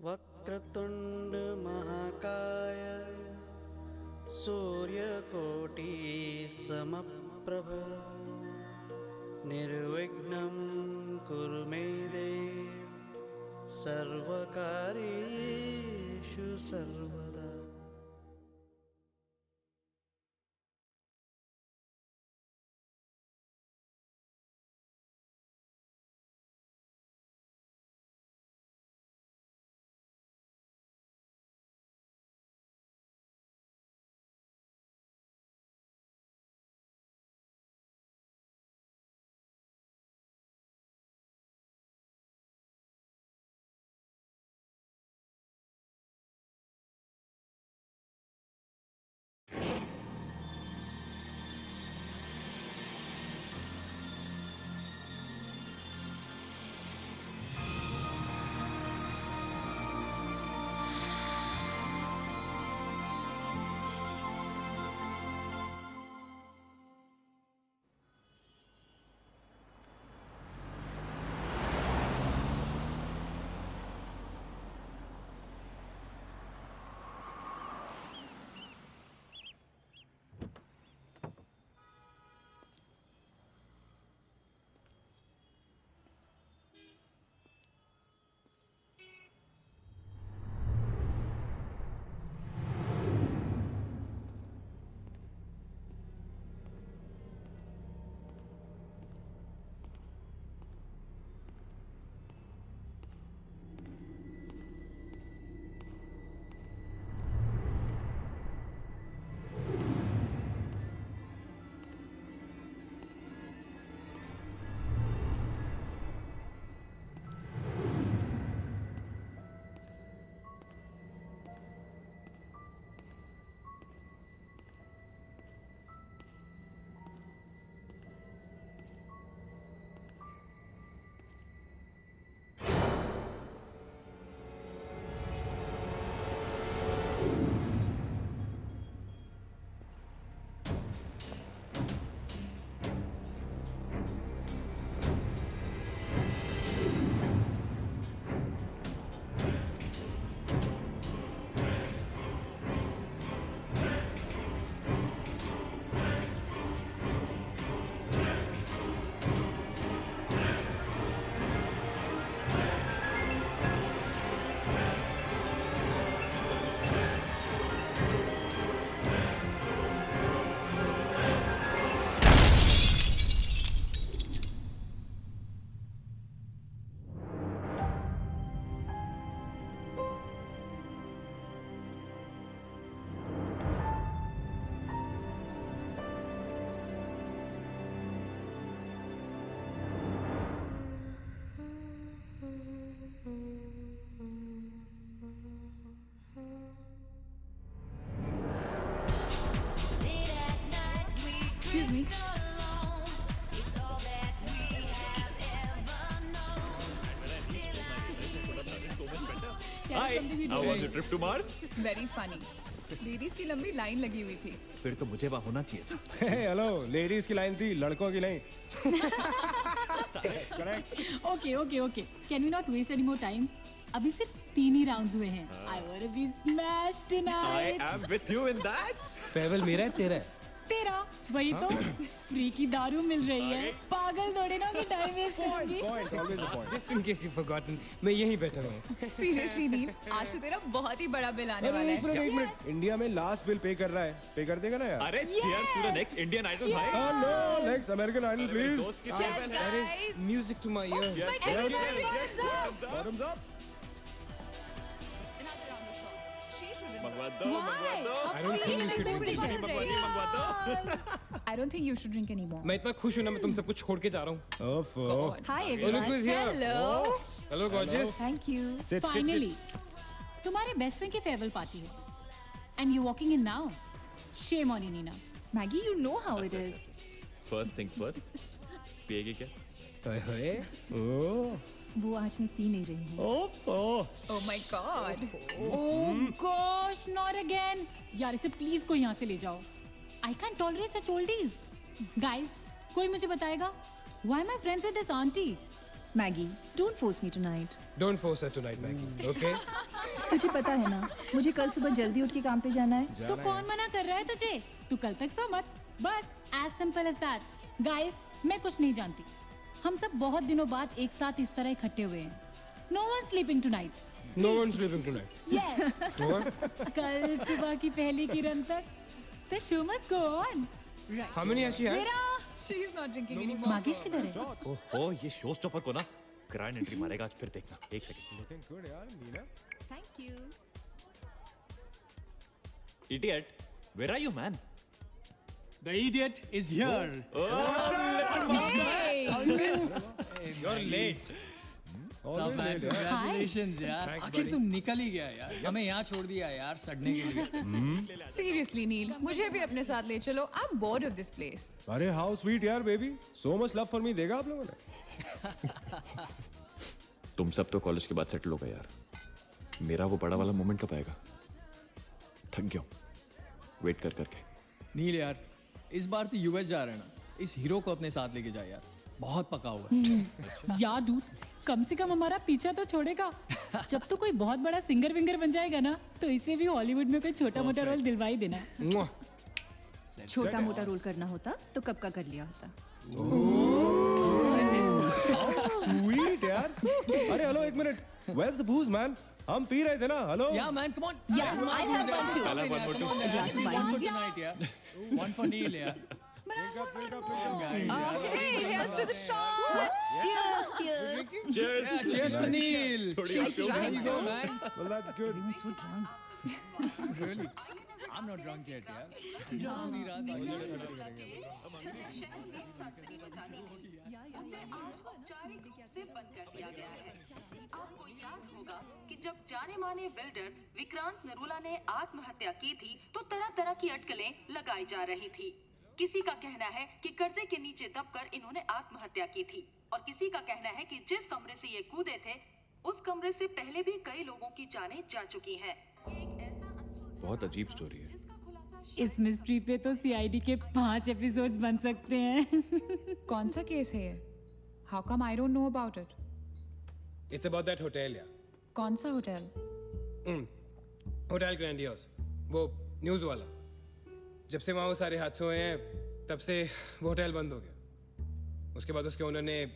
वक्रतुंड महाकाय सूर्यकोटि समप्रभ निर्विघ्नं कुरु मे देव सर्वकार्येषु सर्वदा। Excuse me. Hi, how was your trip to Mars? Very funny. Ladies की लंबी लाइन लगी हुई थी। फिर तो मुझे वहाँ होना चाहिए था। हेलो, लेडीज की लाइन थी, लड़कों की नहीं। Okay, okay, okay. Can we not waste any more time? अभी सिर्फ 3 ही राउंड्स हुए हैं। I wanna be smashed I tonight. am with you in that. Farewell मेरा है तेरा है? तेरा वही तो फ्री की दारू मिल रही है। पागल थोड़े ना मैं टाइम वेस्ट करूंगी। Point, always a point. Just in case you've forgotten, मैं यहीं बैठा हूँ। सीरियसली नील, आज तो तेरा बहुत ही बड़ा बिल आने वाला एक है। मिनट, इंडिया में लास्ट बिल पे कर रहा है, पे कर देगा ना यार? अरे cheers to the next Indian Idol भाई. हेलो, next American Idol मेरे please. दोस्त की Cheers, farewell है. guys. Music to my ears. Cheers, Everyone, cheers, cheers cheers. up. Bottoms up. Another round of shots. She shouldn't. मंगवा दो, Why? मंगवा दो. Of I don't think you should Pretty drink good, anymore. मंगवा दी, मंगवा दो. I don't think you should drink anymore. मैं इतना खुश हूँ ना, मैं तुम सबको छोड़ के जा रहा हूँ। God. Hi Look everyone. who's here. Hello. Hello gorgeous. Thank you. Sit, Finally, तुम्हारे बेस्ट फ्रेंड की फेयरवेल पार्टी है, and you walking in now. Shame on you, Nina. Maggie, you know how it is. First things first. पिएगी क्या? हाय ओह वो आज मैं P नहीं रही हूँ। Oh my God. Oh gosh, not again. यार इसे प्लीज कोई यहाँ से ले जाओ. I can't tolerate such oldies. Guys, कोई मुझे बताएगा? Why am I friends with this auntie? Maggi, don't force me tonight. Don't force her tonight, Maggie. Okay? तुझे पता है ना, मुझे कल सुबह जल्दी उठ के काम पे जाना है। तो कौन मना कर रहा है तुझे? तू कल तक सो मत, बस as simple as that. Guys, मैं कुछ नहीं जानती, हम सब बहुत दिनों बाद एक साथ इस तरह इकट्ठे हुए हैं। No one sleeping tonight. No one's sleeping tonight. Yes. No one? कल सुबह की पहली किरण तक the show must go on. Right. How many has she had? मेरा She is not drinking anymore. मागिश किधर है? ओहो, ये शो स्टॉपर को ना ग्रैंड एंट्री मारेगा आज, फिर देखना। एक सेकंड। Looking good, यार, Neena. Thank you. Idiot, where are you, man? The idiot is here. You're late. सब मैन, congratulations यार। Thanks, आखिर buddy. तुम निकल ही गया यार, हमें यहाँ छोड़ दिया यार सड़ने के लिए। Seriously, नील, मुझे भी अपने साथ ले चलो। I'm bored of this place. अरे how sweet यार baby, so much love for me देगा आप लोगों ने? तुम सब तो कॉलेज के बाद सेटल हो गए यार, मेरा वो बड़ा वाला मोमेंट कब आएगा? थक गया हूं वेट कर करके। नील यार, इस बार तो यूएस जा रहे हैं ना, इस हीरो को अपने साथ लेके जा यार, बहुत पका हुआ है। यार डूड, कम से कम हमारा पीछा तो छोड़ेगा। जब तो कोई बहुत बड़ा सिंगर विंगर बन जाएगा ना, तो इसे भी हॉलीवुड में कोई छोटा मोटा रोल दिलवा ही देना। Mwah. छोटा मोटा रोल करना होता तो कब का कर लिया होता। Sweet यार। अरे हेलो एक minute, where's the booze man? हम पी रहे थे ना, hello? Yeah man, come on. Yeah, I'll have one too. Come on, glass of one wine. for tonight यार, one for Neil यार। Hey, here's to the shots. Cheers, cheers. Cheers. Yeah, cheers to Neil. She's There drunk you go man. Well that's good. So drunk. Really? I'm not drunk yet यार। पूरी रात औपचारिक रूप से बंद कर दिया गया है। आपको याद होगा कि जब जाने माने बिल्डर विक्रांत नरूला ने आत्महत्या की थी, तो तरह तरह की अटकलें लगाई जा रही थी। किसी का कहना है कि कर्जे के नीचे दबकर इन्होंने आत्महत्या की थी, और किसी का कहना है कि जिस कमरे से ये कूदे थे, उस कमरे से पहले भी कई लोगों की जानें जा चुकी हैं। एक ऐसा अनसुलझा बहुत अजीब स्टोरी है। जिसका खुलासा इस मिस्ट्री पे तो सीआईडी के 5 एपिसोड्स बन सकते हैं। कौन सा केस है ये? How come I don't know about it? It's about that hotel यार। कौन सा होटल? होटल ग्रैंडियोस, वो न्यूज़ वाला। जब से वहाँ वो सारे हादसे हुए हैं, तब से वो होटल बंद हो गया। उसके बाद उसके ओनर ने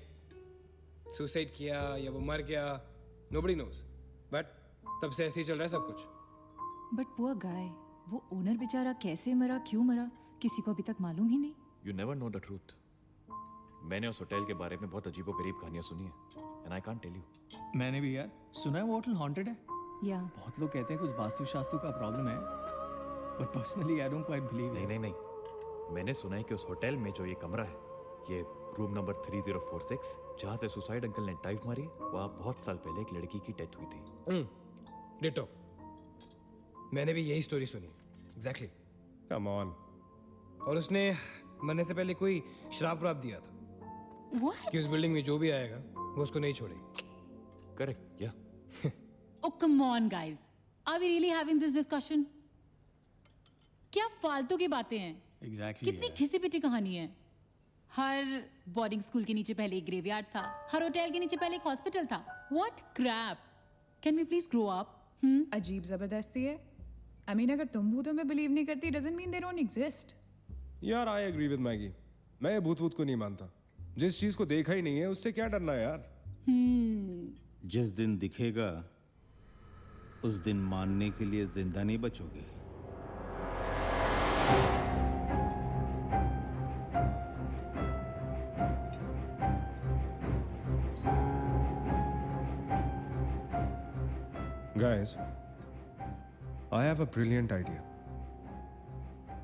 सुसाइड किया या वो मर गया, nobody knows. But तब से ऐसे ही चल रहा है सब कुछ। But poor guy, वो ओनर बेचारा कैसे मरा, क्यों मरा, किसी को अभी तक मालूम ही नहीं। You never know the truth. मैंने उस होटल के बारे में बहुत अजीबोगरीब कहानियां सुनी है, and I can't tell you. मैंने भी यार सुना है वो होटल हॉन्टेड है। या बहुत लोग कहते हैं कुछ वास्तु शास्त्र का प्रॉब्लम है, पर personally I don't quite believe. नहीं नहीं नहीं, मैंने सुना है कि उस होटल में जो ये कमरा है, ये रूम नंबर 3046, जहाँ से सुसाइड अंकल ने डाइव मारी, वहाँ बहुत साल पहले एक लड़की की डेथ हुई थी। डिटो, मैंने भी यही स्टोरी सुनी। एग्जैक्टली। Come on. और उसने मरने से पहले कोई श्राप व्राप दिया था What? कि उस बिल्डिंग में जो भी आएगा वो उसको नहीं छोड़ेगी। करेक्ट या Oh come on guys, are we really having this discussion? क्या फालतू की बातें हैं? एग्जैक्टली कितनी घिसी पिटी कहानी है। हर बोर्डिंग स्कूल के नीचे पहले एक ग्रेवयार्ड था, हर होटल के नीचे पहले एक हॉस्पिटल था। What crap? Can we please grow up? अजीब जबरदस्ती है। I mean, अगर तुम भूतों में बिलीव नहीं करती, doesn't mean they don't exist. यार आई एग्री विद मैगी, मैं ये भूत वूत को नहीं मानता। जिस चीज को देखा ही नहीं है उससे क्या डरना है यार। जिस दिन दिखेगा उस दिन मानने के लिए जिंदा नहीं बचोगे। Guys, I have a brilliant idea.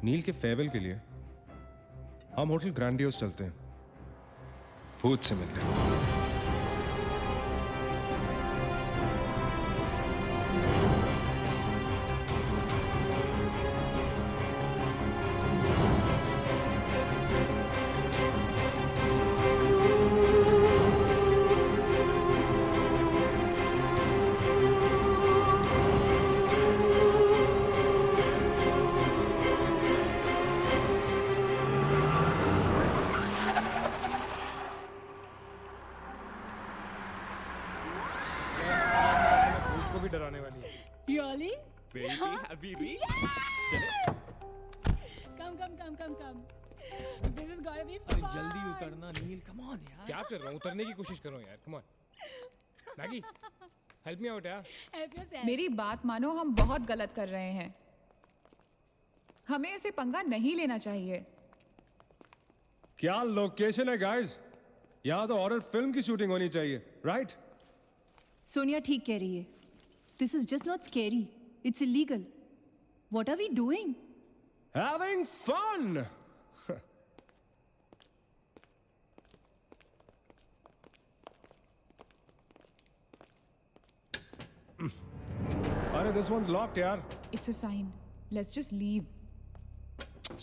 नील के फेयरवेल के लिए हम होटल ग्रैंडियोस चलते हैं, भूत से मिलने। Really? Baby, habibi. Come. This is gonna be अरे fun. जल्दी उतरना नील, कम ऑन यार। क्या कर रहा हूँ? उतरने की कोशिश कर रहा हूँ यार। Come on Maggi, help me out यार। Help yourself. मेरी बात मानो, हम बहुत गलत कर रहे हैं। हमें ऐसे पंगा नहीं लेना चाहिए। क्या लोकेशन है गाइस? यहाँ तो हॉरर फिल्म की शूटिंग होनी चाहिए, राइट? सोनिया ठीक कह रही है. This is just not scary. It's illegal. What are we doing? Having fun. अरे this one's locked यार. It's a sign. Let's just leave.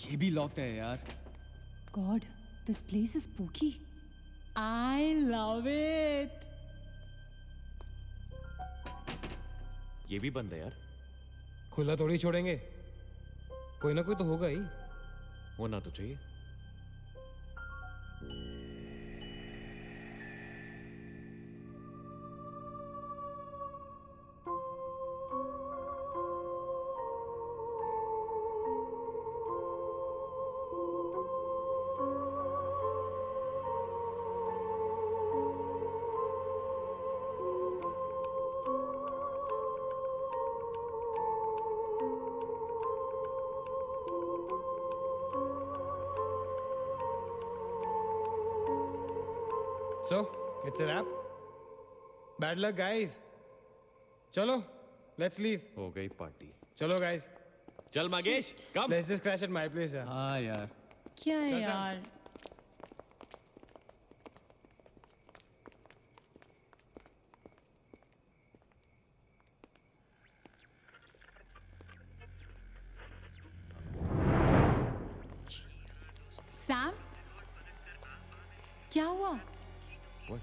ये भी लॉक्ड है यार। God, this place is spooky. I love it. ये भी बंद है यार। खुला थोड़ी छोड़ेंगे, कोई ना कोई तो होगा ही। होना तो चाहिए। So, it's a wrap. Bad luck, guys. चलो, let's leave. हो गई पार्टी। चलो, guys. चल मागेश, कम। Let's just crash at my place. यार। हाँ यार। क्या है यार? सैम, क्या हुआ? What?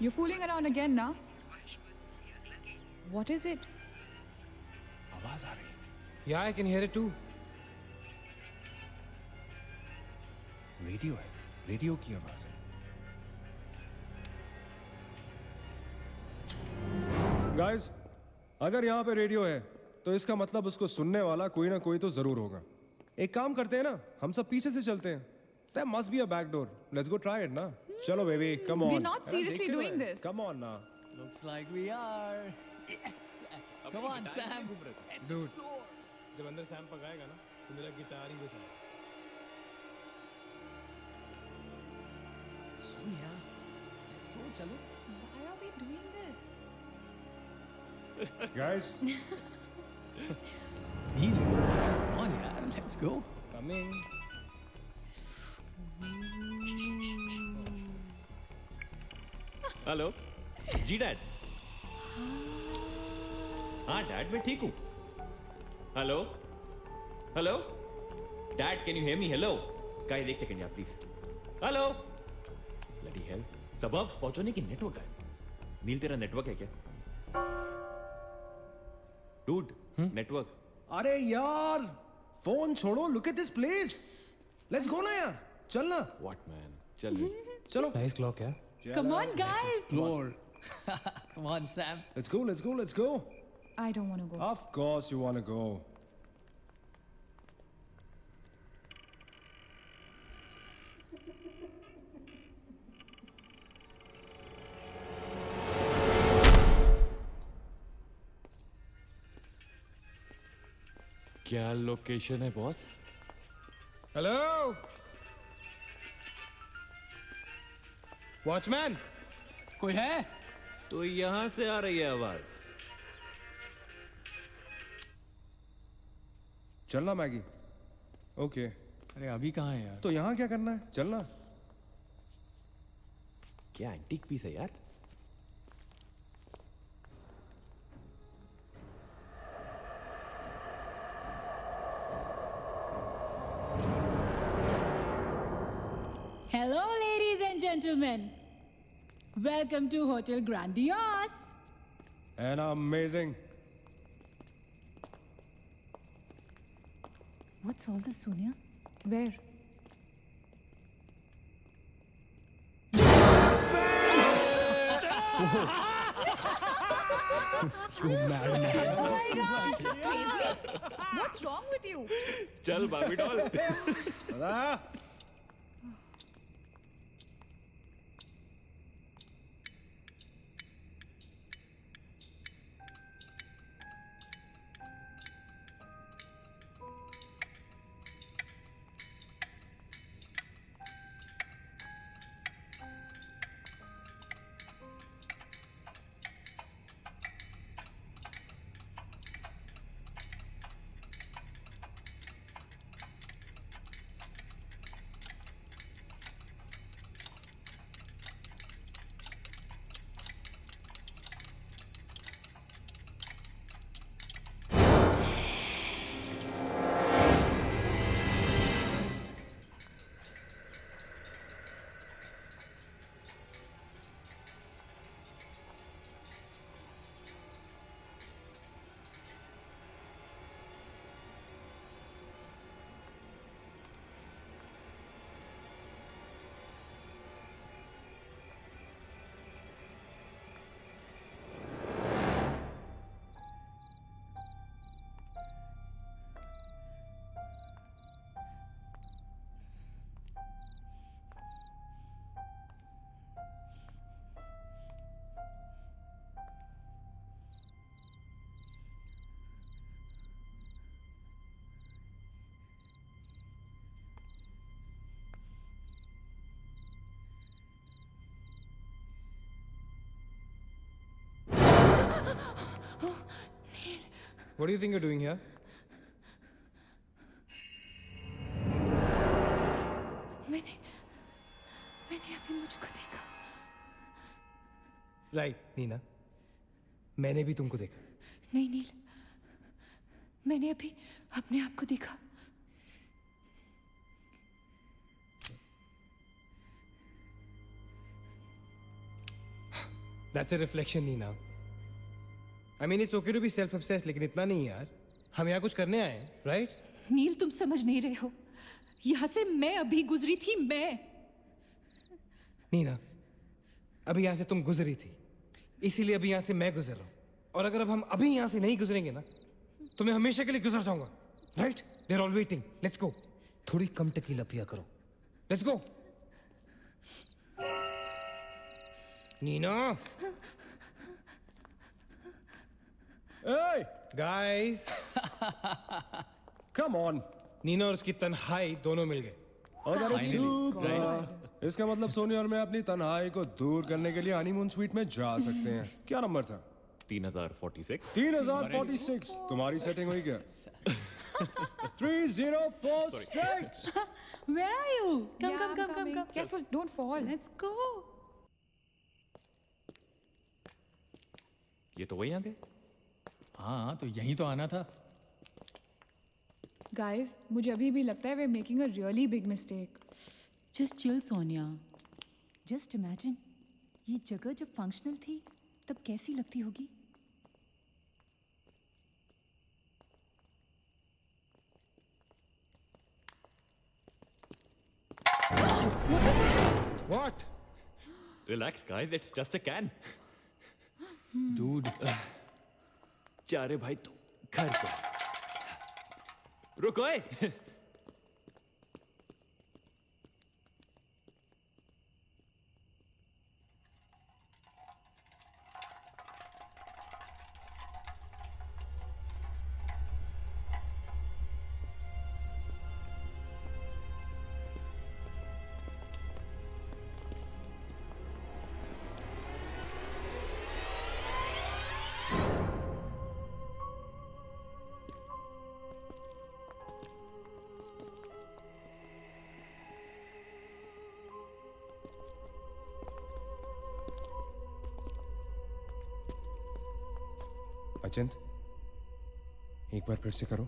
You're fooling around again now? What is it? आवाज आ रही। Yeah, I can hear it too. Radio है, रेडियो की आवाज है। गाइस, अगर यहाँ पे रेडियो है तो इसका मतलब उसको सुनने वाला कोई ना कोई तो जरूर होगा। एक काम करते हैं ना, हम सब पीछे से चलते हैं। There must be a back door. Let's go try it ना। चलो baby, come on. We're not seriously doing this. Come on ना। Looks like we are. Yes. Come on, Sam. Let's Dude. explore. जब अंदर Sam पकाएगा ना, तो मेरा guitar ही बजाएगा। सोनिया, let's go, चलो। Why are we doing this? Guys, Neel, come on यार, let's go. Coming. Hello ji dad. हाँ डैड, मैं ठीक हूँ। Hello hello dad, can you hear me? Hello guys, एक सेकंड यार प्लीज। हेलो ब्लडी हेल, सबब्स पहुंचने की नेटवर्क है। नील, तेरा नेटवर्क है क्या? Dude, network. अरे यार, फोन छोड़ो, look at this place. Let's go ना यार, चल ना। व्हाट मैन, चल चलो। Nice clock, yeah. Come on, guys. Explore. Come on, Sam. Let's go, let's go, let's go. I don't want to go. Of course you want to go. क्या location है boss? Hello. Watchman. कोई है? तो यहां से आ रही है आवाज। चलना मैगी। ओके। अरे अभी कहाँ है यार? तो यहाँ क्या करना है? चलना। क्या एंटीक पीस है यार? Hello, ladies and gentlemen. Welcome to Hotel Grandiose. And amazing. What's all this, Sonia? Where? What's wrong with you? चल बाबी doll. What do you think you're doing here? मैंने अभी मुझको देखा. Right, नीना. मैंने भी तुमको देखा. नहीं नील, मैंने अभी अपने आप को देखा. That's a reflection, Neena. I mean, it's okay to be self-obsessed, लेकिन इतना नहीं यार. हम यहाँ कुछ करने आए हैं, right? नील तुम समझ नहीं रहे हो. यहाँ से मैं अभी गुजरी थी. मैं नीना, अभी यहाँ से तुम गुजरी थी, इसीलिए अभी यहाँ से मैं गुजर रहा हूँ. और अगर अब हम अभी यहाँ से नहीं गुजरेंगे ना, तो मैं हमेशा के लिए गुजर जाऊंगा. Right? They're all waiting. Let's go. थोड़ी कम टकीला पिया करो. Let's go. Neena. Hey, Guys. come on. Neena और उसकी तन्हाई दोनों मिल गए. Oh, that is super. इसका मतलब सोनिया और मैं अपनी तन्हाई को दूर करने के लिए हनीमून स्वीट में जा सकते हैं. क्या नंबर था? 3046. 3046. तुम्हारी सेटिंग हुई क्या? 3046. Where are you? Come, Yeah, come, I'm come, come, coming. come. Careful, don't fall. Let's go. ये तो वही आ गए. हाँ तो यहीं तो आना था. Guys, मुझे अभी भी लगता है we're making a really big mistake. Just chill, Sonia. Just imagine, ये जगह जब फंक्शनल थी तब कैसी लगती होगी. What? Relax, guys. It's just a can. Dude. जा रे भाई तू घर जा. रुको ए. अचिंत, एक बार फिर से करो.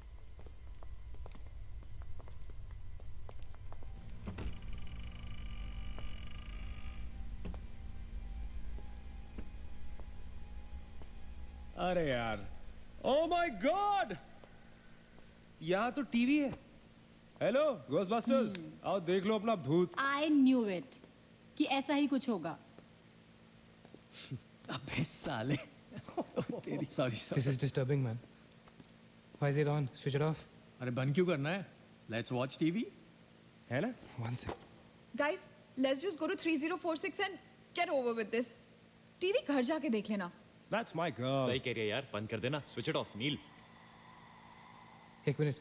अरे यार, ओ माय गॉड, यहाँ तो टीवी है। हेलो घोस्टबस्टर्स, आओ देख लो अपना भूत। आई न्यू इट कि ऐसा ही कुछ होगा। अबे साले तेरी sorry This is disturbing, man. Why is it on? Switch it off. अरे बंद क्यों करना है? Let's watch TV. है ना? One sec. Guys, let's just go to 3046 and get over with this. TV घर जाके देख लेना। That's my girl. सही कह रही है यार, बंद कर देना, स्विच इट ऑफ। नील, एक minute.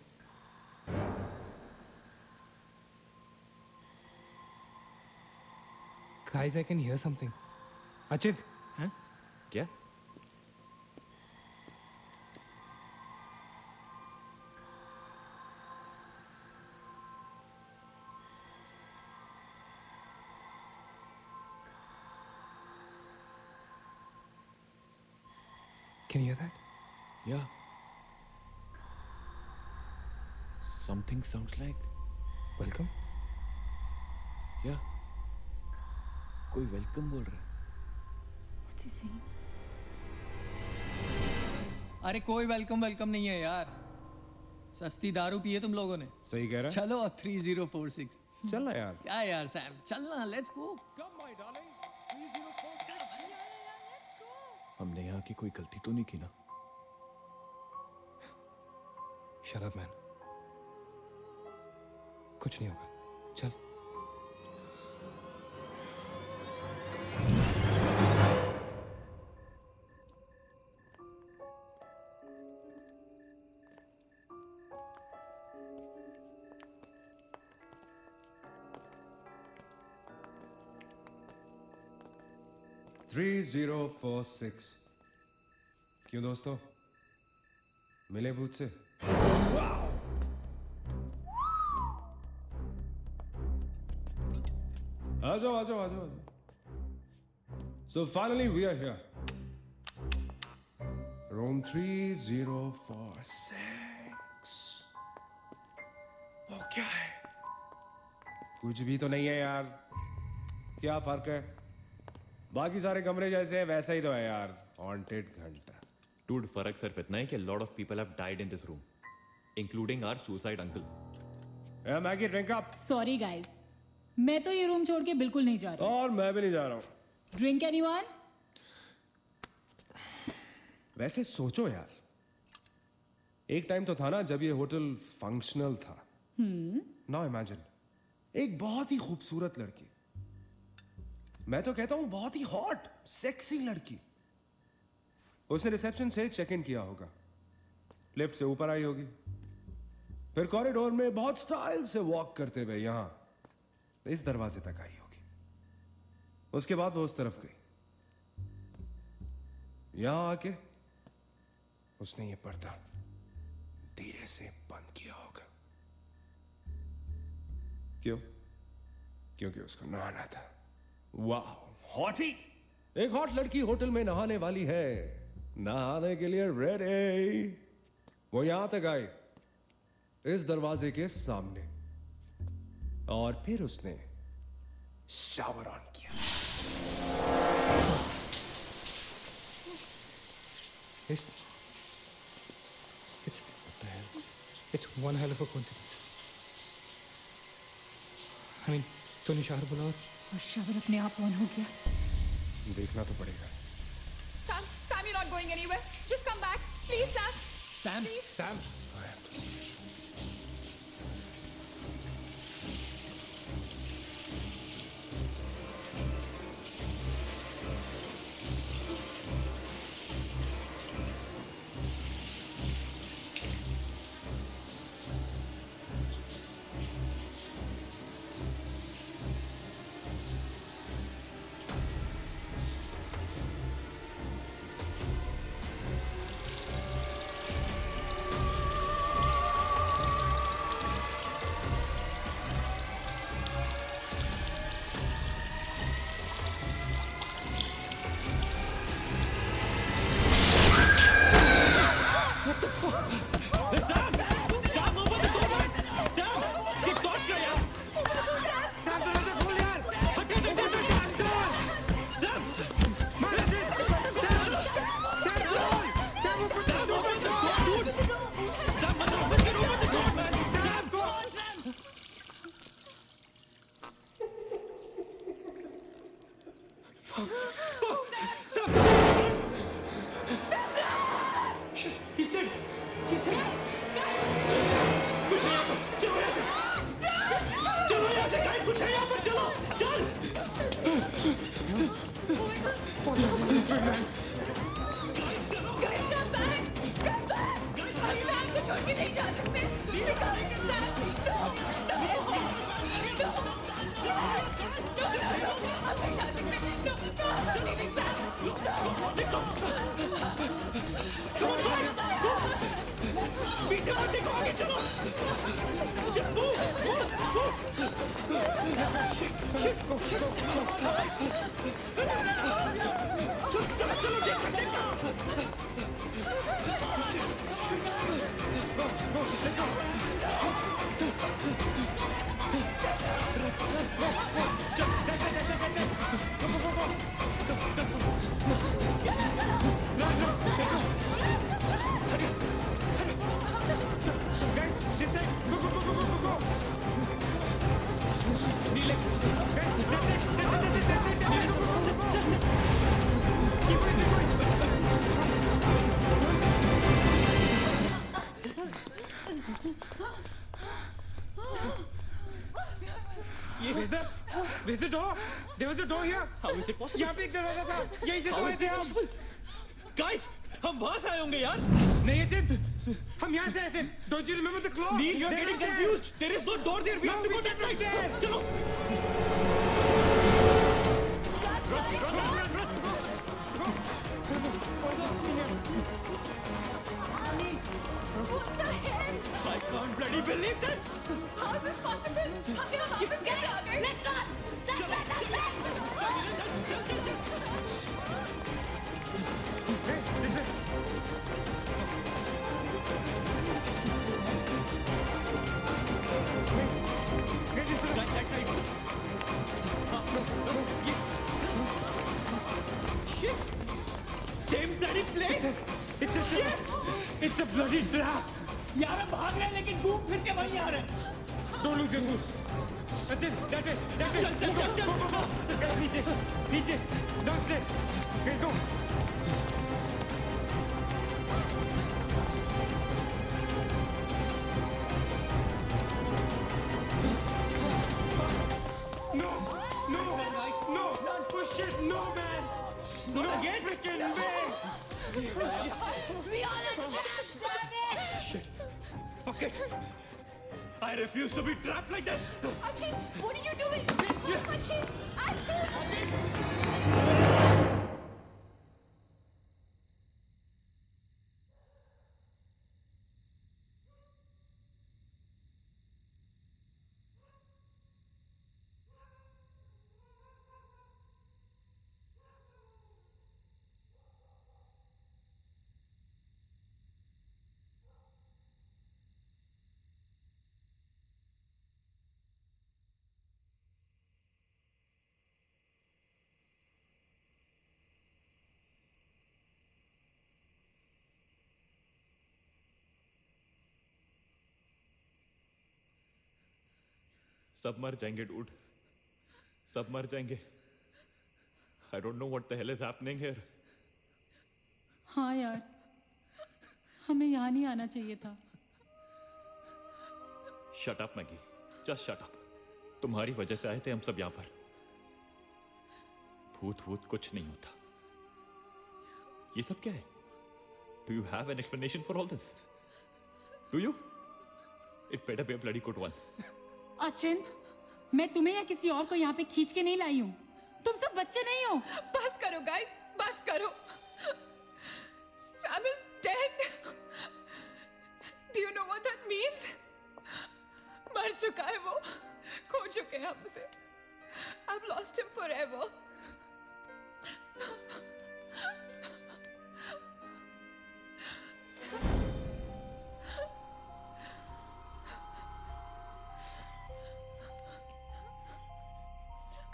Guys, I can hear something. Achit, क्या? can you hear that? Yeah. Something sounds like. Welcome. Yeah. कोई वेलकम बोल रहा है। What's he saying? अरे कोई वेलकम नहीं है यार, सस्ती दारू पिए तुम लोगों ने। सही कह रहा है। चलो अब 3046। चल ना यार। क्या यार सैम, चलना, let's go. Come my darling, 3046। हमने यहाँ की कोई गलती तो नहीं की ना? Shut up, man. कुछ नहीं होगा। चल। थ्री 3046। क्यों दोस्तों, मिले भूत से? आ जाओ आ जाओ आ जाओ। So finally we are here. Room 3046. वो क्या है? कुछ भी तो नहीं है यार। क्या फर्क है? बाकी सारे कमरे जैसे हैं वैसा ही तो है यार। हॉन्टेड घंटा। Dude, फर्क सिर्फ इतना है कि a lot of people have died in this room, including our suicide uncle. Maggi drink up. Sorry guys, मैं तो ये रूम छोड़ के बिल्कुल नहीं जा रही। और मैं भी नहीं जा रहा हूँ। Drink anyone? वैसे सोचो यार, एक टाइम तो था ना जब ये होटल फंक्शनल था। नाउ इमेजिन, एक बहुत ही खूबसूरत लड़की, मैं तो कहता हूं बहुत ही हॉट सेक्सी लड़की, उसने रिसेप्शन से चेक इन किया होगा, लिफ्ट से ऊपर आई होगी, फिर कॉरिडोर में बहुत स्टाइल से वॉक करते हुए यहां इस दरवाजे तक आई होगी। उसके बाद वो उस तरफ गई, यहां आके उसने ये पर्दा धीरे से बंद किया होगा। क्यों? क्योंकि उसको नहाना था। वाह, हॉटी! एक हॉट लड़की होटल में नहाने वाली है, नहाने के लिए रेडी। वो यहां तक आई, इस दरवाजे के सामने, और फिर उसने शावर ऑन किया। It's one hell of a coincidence. I mean, तूने शावर बोला और शावर अपने आप ऑन हो गया। देखना तो पड़ेगा। Sam, you're not going anywhere. Just come back, please, Sam. Sam, Sam. I have to see. Guys, come back! Come back! हम सैम को छोड़ के नहीं जा सकते। Sam, no! हम नहीं जा सकते। No, I'm not leaving Sam. पीछे मत देखो, आगे चलो। चलो देखो। Is the door? There was a door here. How is it possible? यहाँ पे एक दरवाजा था। यहीं से तो आए थे हम। Guys, हम वहाँ से आए होंगे यार। नहीं अचित, हम यहाँ से आए थे। Don't you remember the claw? Neil, you are getting confused. There is no door there. We have to go that right there. चलो। What the hell? I can't bloody believe this. How is this possible? हम यहाँ वापस कैसे आ गए? Let's run! Same bloody place. It's a bloody trap. यार हम भाग रहे हैं लेकिन घूम फिर के वहीं आ रहे हैं। Don't lose your cool. Sachin, that way. चल। Guys, नीचे. Downstairs. Guys, go. No. Push it. No, man. Not again. Freaking way. We are a trap, damn it! Shit. Fuck it. I refuse to be trapped like this. Achin, what are you doing? Achin! सब मर जाएंगे dude, सब मर जाएंगे। I don't know what the hell is happening here. हाँ यार, हमें यहाँ नहीं आना चाहिए था। Shut up Maggi, just shut up. तुम्हारी वजह से आए थे हम सब यहाँ पर। भूत कुछ नहीं होता। ये सब क्या है? Do you have an explanation for all this? Do you? It better be a bloody good one. Achin, मैं तुम्हें या किसी और को यहाँ पे खींच के नहीं लाई हूँ। तुम सब बच्चे नहीं हो। बस करो गाइस, बस करो। Sam is dead. Do you know what that means? मर चुका है वो, खो चुके हैं हम उसे। I've lost him forever.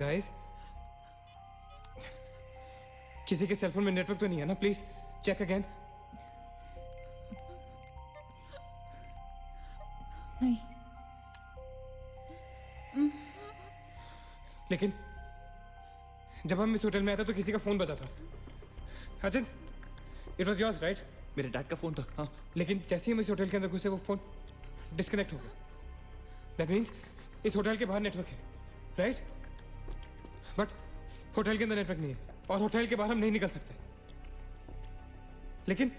Guys, किसी के सेलफोन में नेटवर्क तो नहीं है ना? Please check again. नहीं। लेकिन जब हम इस होटल में आए थे तो किसी का फोन बजा था। Achin, it was yours right? मेरे डैड का फोन था। हाँ, लेकिन जैसे ही हम इस होटल के अंदर घुसे वो फोन डिस्कनेक्ट हो गया। दैट मीन्स इस होटल के बाहर नेटवर्क है, राइट? बट होटल के अंदर नेटवर्क नहीं है और होटल के बाहर हम नहीं निकल सकते। लेकिन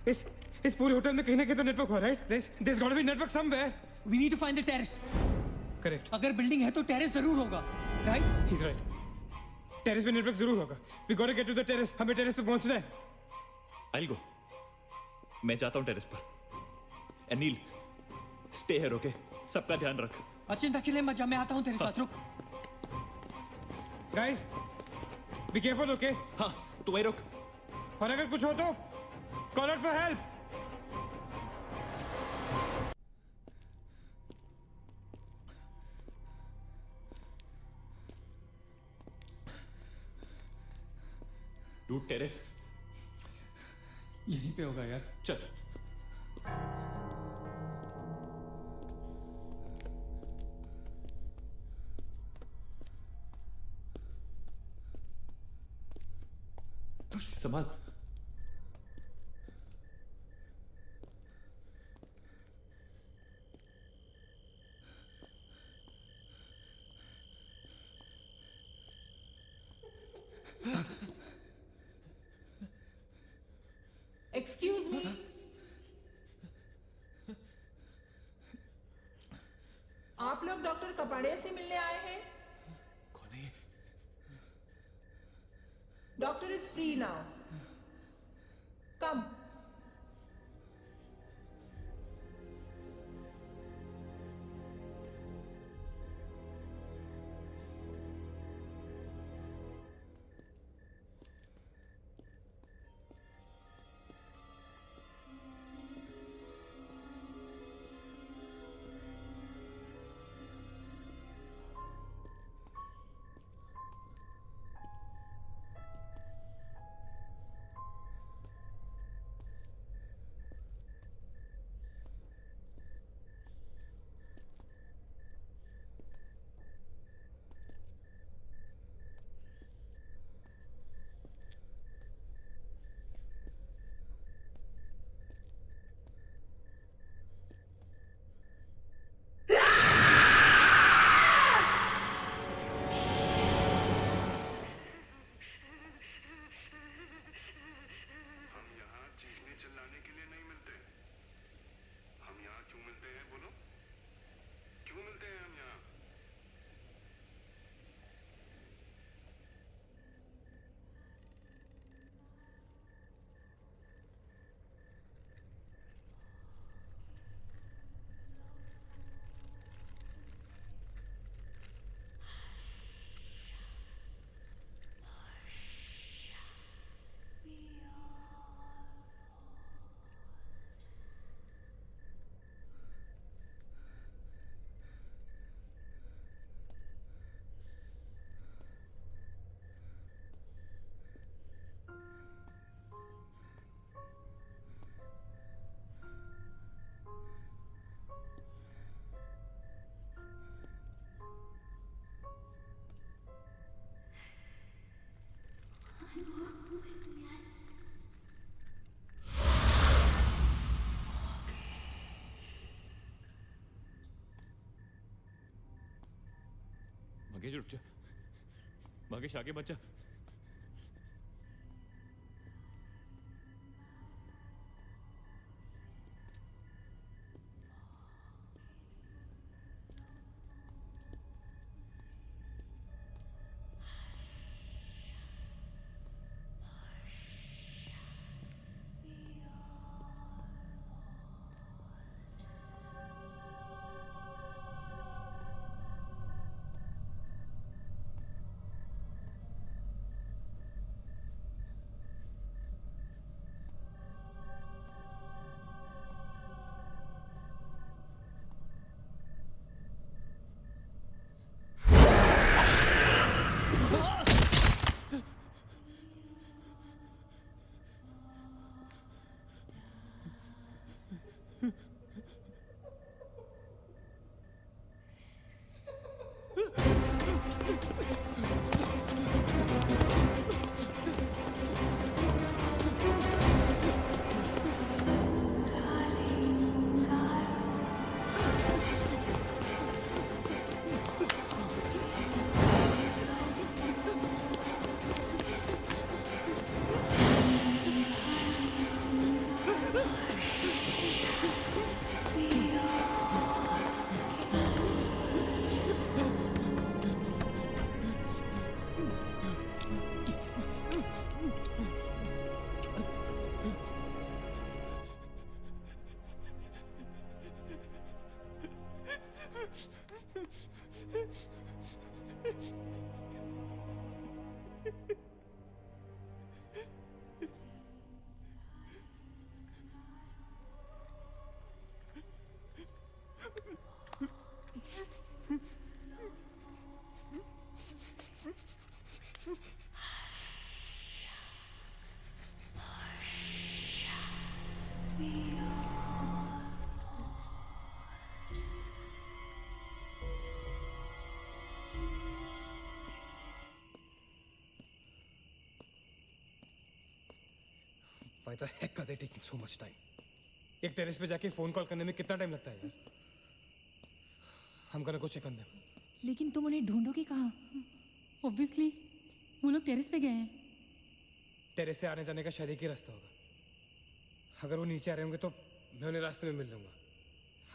इस पूरे होटल में कहीं ना कहीं तो नेटवर्क हो रहा है। There's got to be network somewhere. We need to find the terrace. Correct. अगर बिल्डिंग है तो टेरेस जरूर होगा, right? He's right. टेरेस पे नेटवर्क जरूर होगा। We got to get to the terrace. हमें टेरेस पे पहुंचना है। I'll go. मैं जाता हूँ टेरेस पर। Anil, stay here, okay? सबका ध्यान रख। अचिंता के लिए मत जा, मैं आता हूँ तेरे साथ, रुक। Guys, be careful, okay? हाँ, तू वहीं रुक। और अगर कुछ हो तो call out for help. Dude, terrace यहीं पे होगा यार। चल। संभाल। एक्सक्यूज मी, आप लोग डॉक्टर कपाड़िया से मिलने आए हैं? कौन है? डॉक्टर इज फ्री नाउ, कम। मगेश रुक जा। मगेश आगे मत जा। Why the heck are they taking so much time? एक टेरेस पे जाके फोन कॉल करने में कितना टाइम लगता है यार? हम gonna go check on them. लेकिन तुम उन्हें ढूंढोगे कहाँ? ऑब्वियसली वो लोग टेरेस पे गए हैं। टेरेस से आने जाने का शायद एक ही रास्ता होगा। अगर वो नीचे आ रहे होंगे तो मैं उन्हें रास्ते में मिल लूंगा।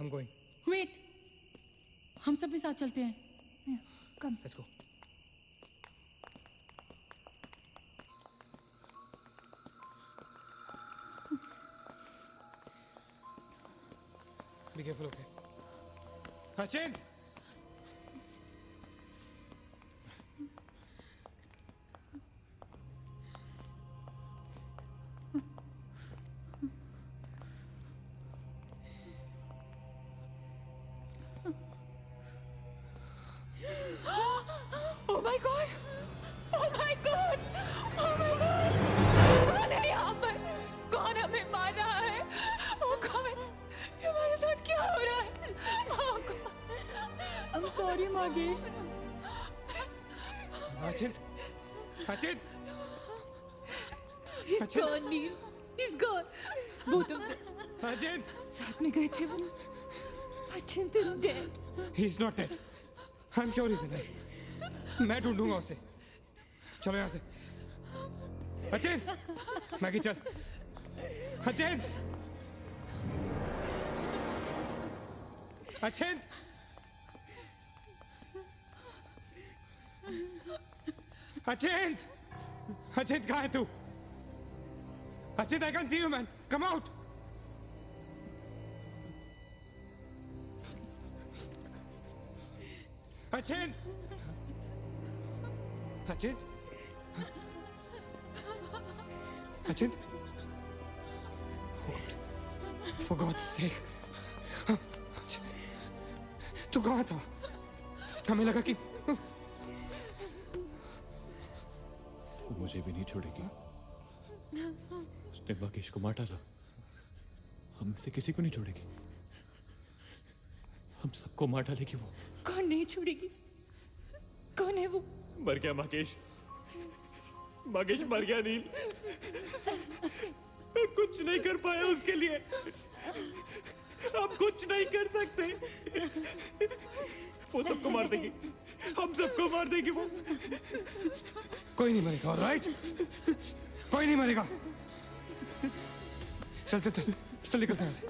I'm going. वेट, हम सब भी साथ चलते हैं। कम। Let's go. Be careful, okay? Achin! Oh my God! Oh my God! Oh my God! कौन है यहाँ पर? कौन हमें मार रहा है? Oh God! हमारे साथ क्या हो रहा है? Oh God! I'm sorry, मागेश। Achin! Achin! He's gone, Neil. He's gone. Both of them. Achin! साथ में गए थे वो। Achint is dead. He's not dead. I'm sure he's alive. मैं ढूंढूंगा उसे। चलो यहाँ से। अचिन! मैगी चल। अचिन! अचिन! अचिन! अचिन कहाँ है तू? Achin, I can't see you, man. Come out. Achin! Achin? Achin? For God's sake. Achin, तू कहाँ था? हमें लगा कि वो मुझे भी नहीं छोड़ेगी। उसने मागेश को मार डाला। हम में से किसी को नहीं छोड़ेगी। हम सबको मार डालेगी वो। कौन नहीं छोड़ेगी? कौन है वो? मर गया मागेश। मागेश मर गया नील। मैं कुछ नहीं कर पाया उसके लिए। हम कुछ नहीं कर सकते। वो सबको मार देगी। हम सबको मार देगी वो। कोई नहीं मरेगा, ऑलराइट? कोई नहीं मरेगा। चल चल चल चल निकलते हैं यहाँ से।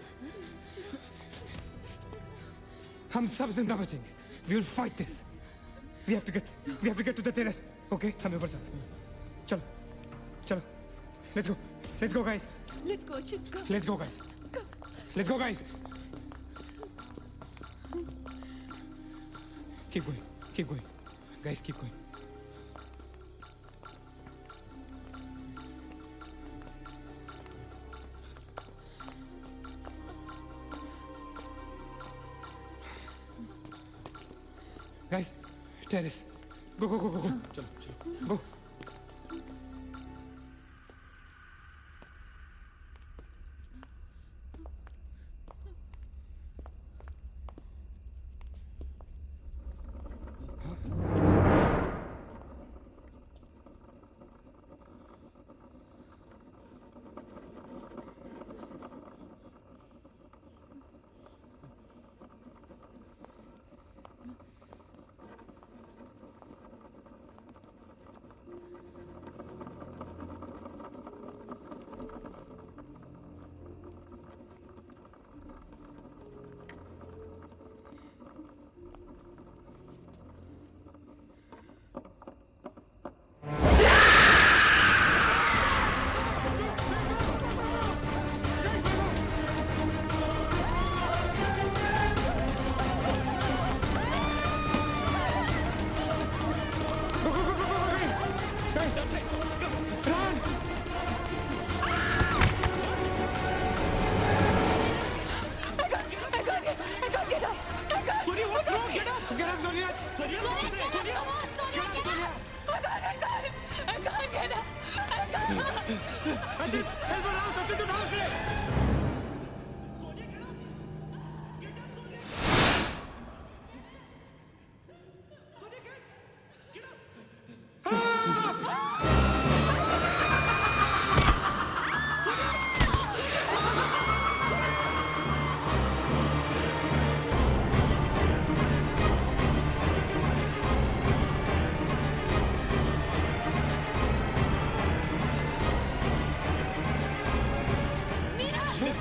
हम सब जिंदा बचेंगे। We will fight this. We have to get to the terrace. Okay? हमें ऊपर चल। चलो चलो। Let's go. Let's go, guys. Let's go, Achint. Come. Let's go, guys. Let's go, guys. Keep going. Keep going. Guys, keep going. Guys, terrace. Go, go, go, go, go. चलो चलो। Go.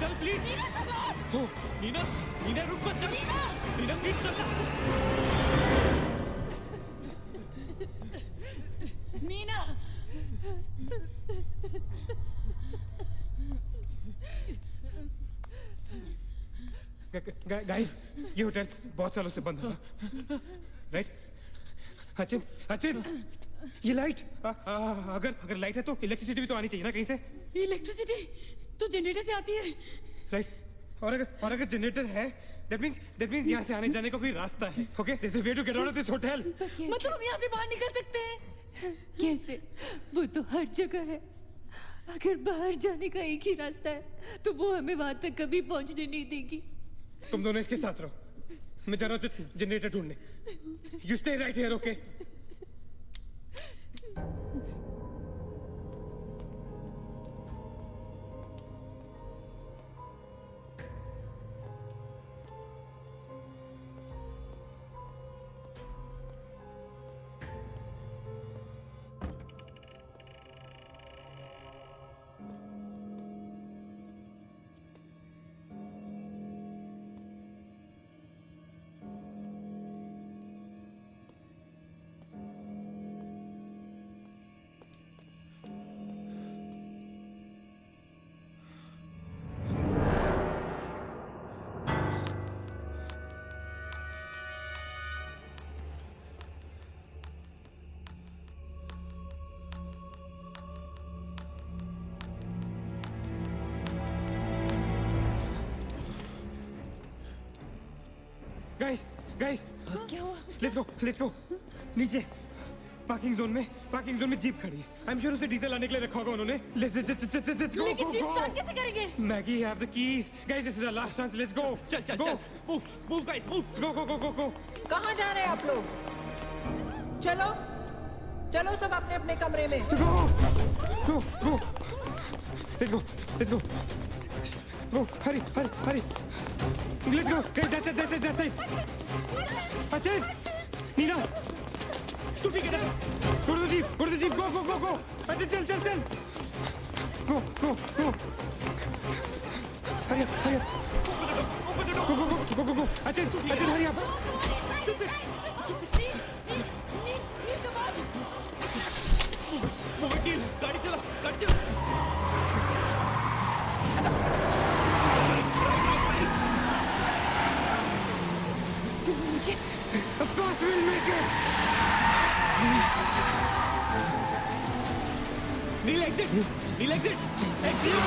चल please. Meena come on! हो नीना, नीना रुक मत चल। Neena please चल ना। Meena guys, ये होटल बहुत सालों से बंद है, राइट? अचिन, अचिन, ये लाइट, अगर लाइट है तो इलेक्ट्रिसिटी भी तो आनी चाहिए ना कहीं से। इलेक्ट्रिसिटी तो जनरेटर से आती है, राइट? और अगर जनरेटर है, that means यहाँ से आने जाने का कोई रास्ता है, okay? There's a way to get out of this hotel. मतलब हम यहाँ से बाहर निकल सकते हैं? कैसे? वो तो हर जगह है। अगर बाहर जाने का एक ही रास्ता है, तो वो हमें वहां तक कभी पहुंचने नहीं देगी। तुम दोनों इसके साथ रहो, मैं जा रहा हूँ जनरेटर ढूंढने। You stay right here, okay? Guys, क्या हुआ? Let's go. नीचे पार्किंग जोन में जीप खड़ी है। आई एम श्योर उसे डीजल लाने के लिए रखा होगा उन्होंने। Let's go. लेकिन जीप स्टार्ट कैसे करेंगे? Maggie have the keys. Guys, this is our last chance. Let's go. चल। Move guys, move. गो। कहाँ जा रहे हैं आप लोग? चलो सब अपने अपने कमरे में। Go. Let's go. Go, hurry. Let's go. Guys, that's it. Achin! Nina! तू ठीक है ना? Go to the jeep. Go. Achin, चल. Go. Hurry up. Open the door. Go. Achin, hurry up. वो वकील, गाड़ी चला। Of course we'll make it! Neil, exit! Exit!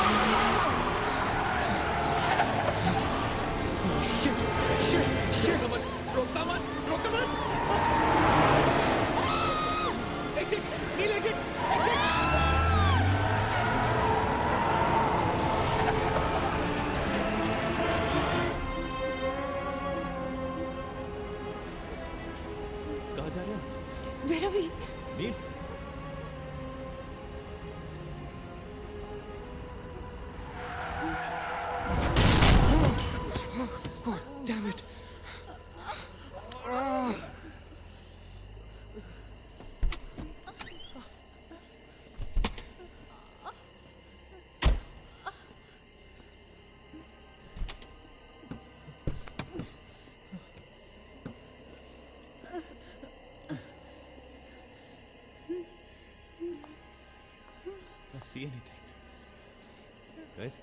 Shit! रोकता मत! Exit! Neil, exit! कहाँ जा रहे हैं? Where are we? Nil, God damn it! see anything. Guys?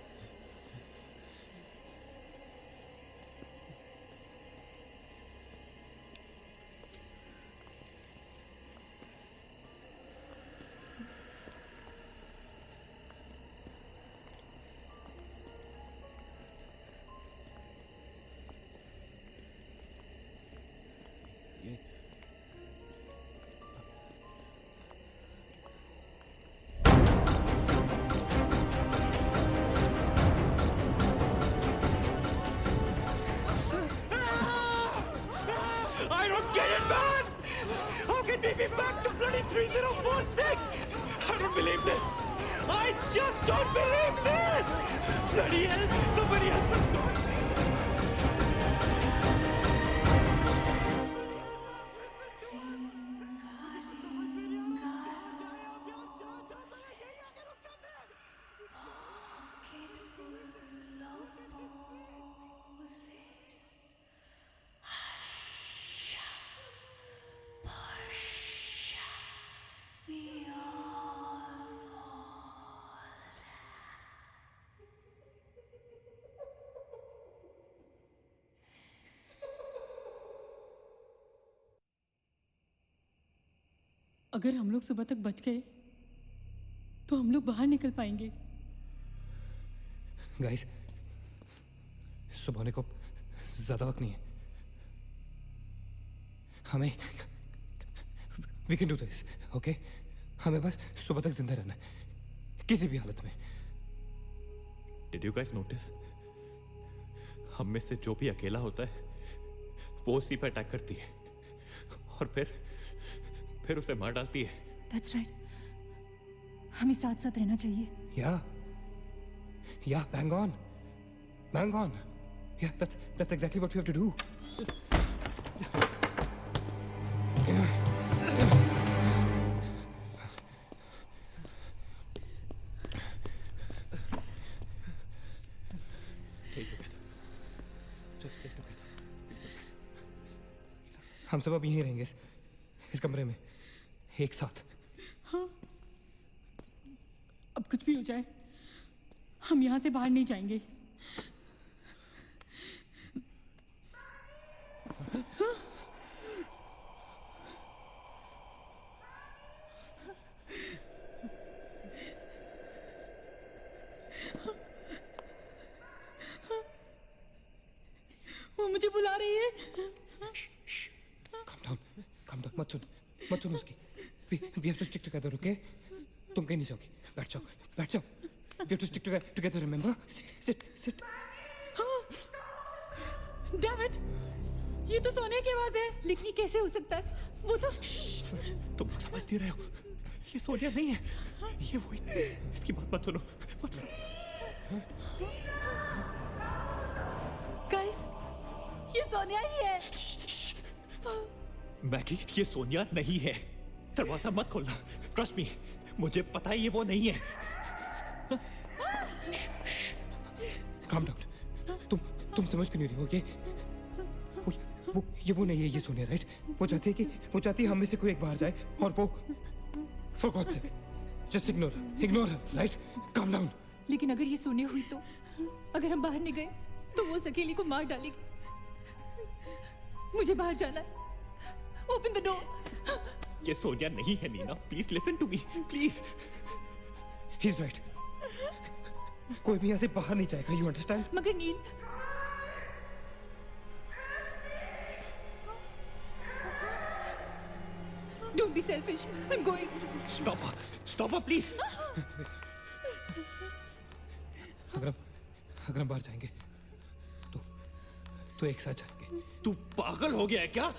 I don't get it, man! How can we be back to bloody 3046? I don't believe this! I just don't believe this! Bloody hell! Somebody help us, God! Love अगर हम लोग सुबह तक बच गए तो हम लोग बाहर निकल पाएंगे। गाइस, सुबह होने को ज्यादा वक्त नहीं है। हमें we can do this, okay? हमें बस सुबह तक जिंदा रहना है, किसी भी हालत में। Did you guys notice? हम में से जो भी अकेला होता है वो उसी पर अटैक करती है और फिर उसे मार डालती है। That's right. हमें साथ साथ रहना चाहिए। Yeah, bang on. Yeah, that's exactly what we have to do. Stay together. Just stay together. हम सब अब यहीं रहेंगे इस कमरे में एक साथ। हाँ, अब कुछ भी हो जाए हम यहाँ से बाहर नहीं जाएंगे। वो मुझे बुला रही है। Calm down, मत सुन उसकी। We have to stick together, okay? तुम कहीं नहीं जाओगी, बैठ जाओ। We have to stick together, remember? Sit. David, ये तो सोने की आवाज है। लेकिन ये कैसे हो सकता है? वो तो तुम समझ नहीं रहे हो, ये सोनिया नहीं है, ये वही। इसकी बात मत सुनो। गाइस, ये सोनिया ही है। मैगी, ये सोनिया नहीं है। दरवाजा मत खोलना। ट्रस्ट मी, मुझे पता है ये वो नहीं है। Calm down. तुम समझ क्यों नहीं रहे हो? वो नहीं है, ये सोनिया, राइट? वो चाहती है हम में से कोई एक बाहर जाए और वो for God's sake, just ignore her, right? Calm down. लेकिन अगर ये सोनिया हुई तो अगर हम बाहर नहीं गए तो वो उस अकेली को मार डालेगी। मुझे बाहर जाना है। Open the door. ये सोनिया नहीं है Neena, please listen to me, please. He's right. कोई भी यहाँ से बाहर नहीं जाएगा, you understand? मगर नील, don't be selfish. I'm going. Stop her, please. अगर हम बाहर जाएंगे तो एक साथ जाएंगे। तू पागल हो गया है क्या?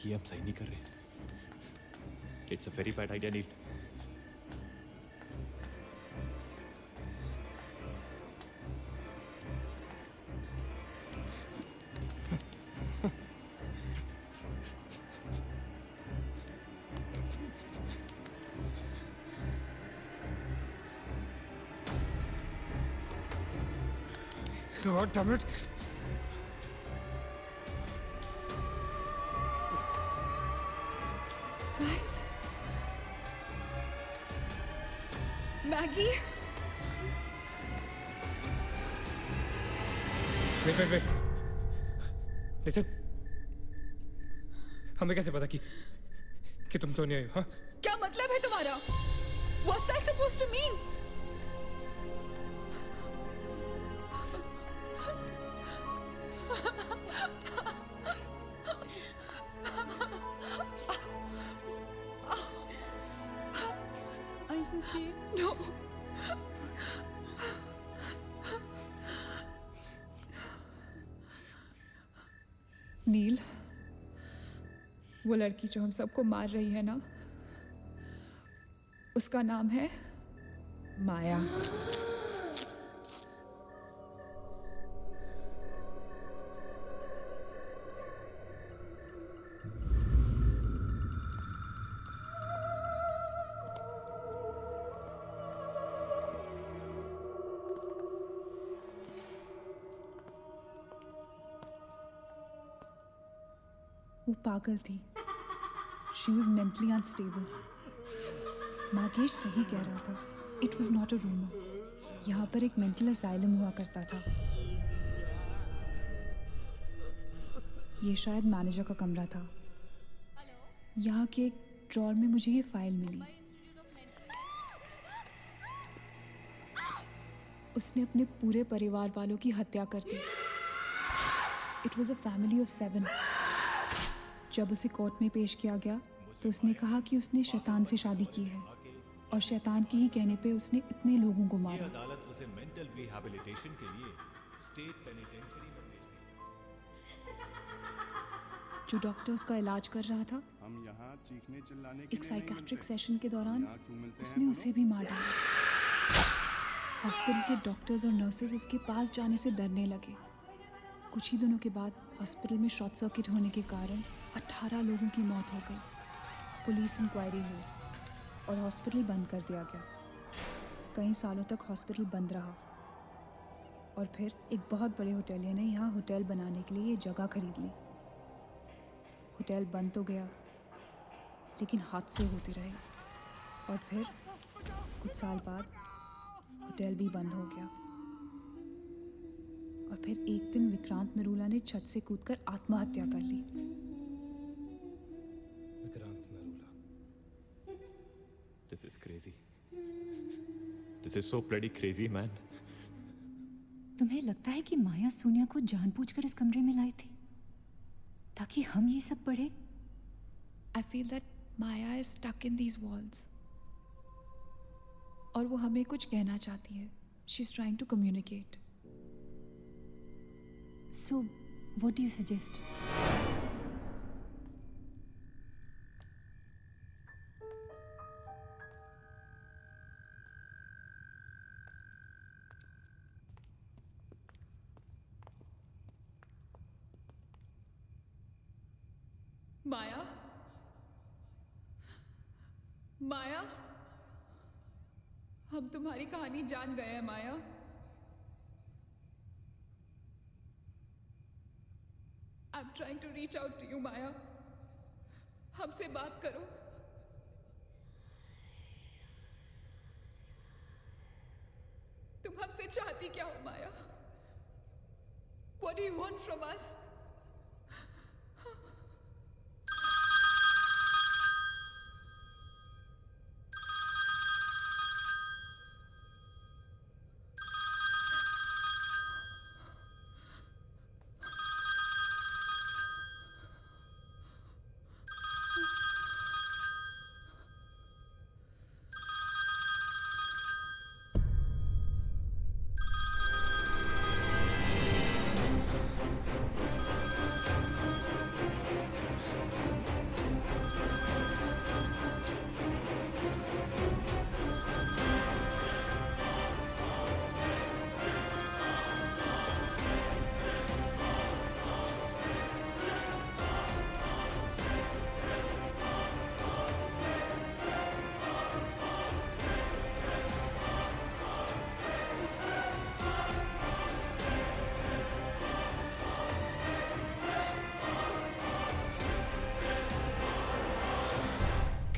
ये हम सही नहीं कर रहे। It's a very bad idea Neel. God damn it. Guys. Maggie. Wait. Listen. हमें कैसे पता कि तुम सोनिया हो? हाँ? क्या मतलब है तुम्हारा? What's that supposed to mean? Are you okay? No. नील, वो लड़की जो हम सबको मार रही है ना, उसका नाम है माया। वो पागल थी। She was mentally unstable. Nagesh सही कह रहा था। It was not a rumour. यहाँ पर एक मेंटल असाइलम हुआ करता था। ये शायद मैनेजर का कमरा था। यहाँ के एक ड्रॉर में मुझे ये फाइल मिली। उसने अपने पूरे परिवार वालों की हत्या कर दी। It was a family of 7। जब उसे कोर्ट में पेश किया गया तो उसने कहा कि उसने शैतान से शादी की है और शैतान के ही कहने पे उसने इतने लोगों को मारा। अदालत उसे मेंटल रिहैबिलिटेशन के लिए स्टेट पेनिटेंशियरी में भेज दी। जो डॉक्टर उसका इलाज कर रहा था, हम यहाँ चीखने चिल्लाने के एक लिए नहीं साइकेट्रिक मिलते। सेशन के दौरान यहाँ क्यों मिलते हैं उसने हम उसे भी मार डाला। हॉस्पिटल के डॉक्टर्स और नर्सेज उसके पास जाने से डरने लगे। कुछ ही दिनों के बाद हॉस्पिटल में शॉर्ट सर्किट होने के कारण 18 लोगों की मौत हो गई। पुलिस इंक्वायरी हुई और हॉस्पिटल बंद कर दिया गया। कई सालों तक हॉस्पिटल बंद रहा और फिर एक बहुत बड़े होटलियर ने यहाँ होटल बनाने के लिए ये जगह खरीद ली। होटल बंद तो गया लेकिन हादसे होते रहे और फिर कुछ साल बाद होटल भी बंद हो गया। और फिर एक दिन विक्रांत नरूला ने छत से कूदकर आत्महत्या कर ली। Vikrant Narula. This is crazy. This is so bloody crazy, man. तुम्हें लगता है कि माया सोनिया को जानबूझकर इस कमरे में लाई थी ताकि हम ये सब पढ़े? I feel that Maya is stuck in these walls. और वो हमें कुछ कहना चाहती है। She's trying to communicate. So, what do you suggest? माया, माया, हम तुम्हारी कहानी जान गए हैं माया। I'm trying to reach out to you, माया। हमसे बात करो। तुम हमसे चाहती क्या हो माया? What do you want from us?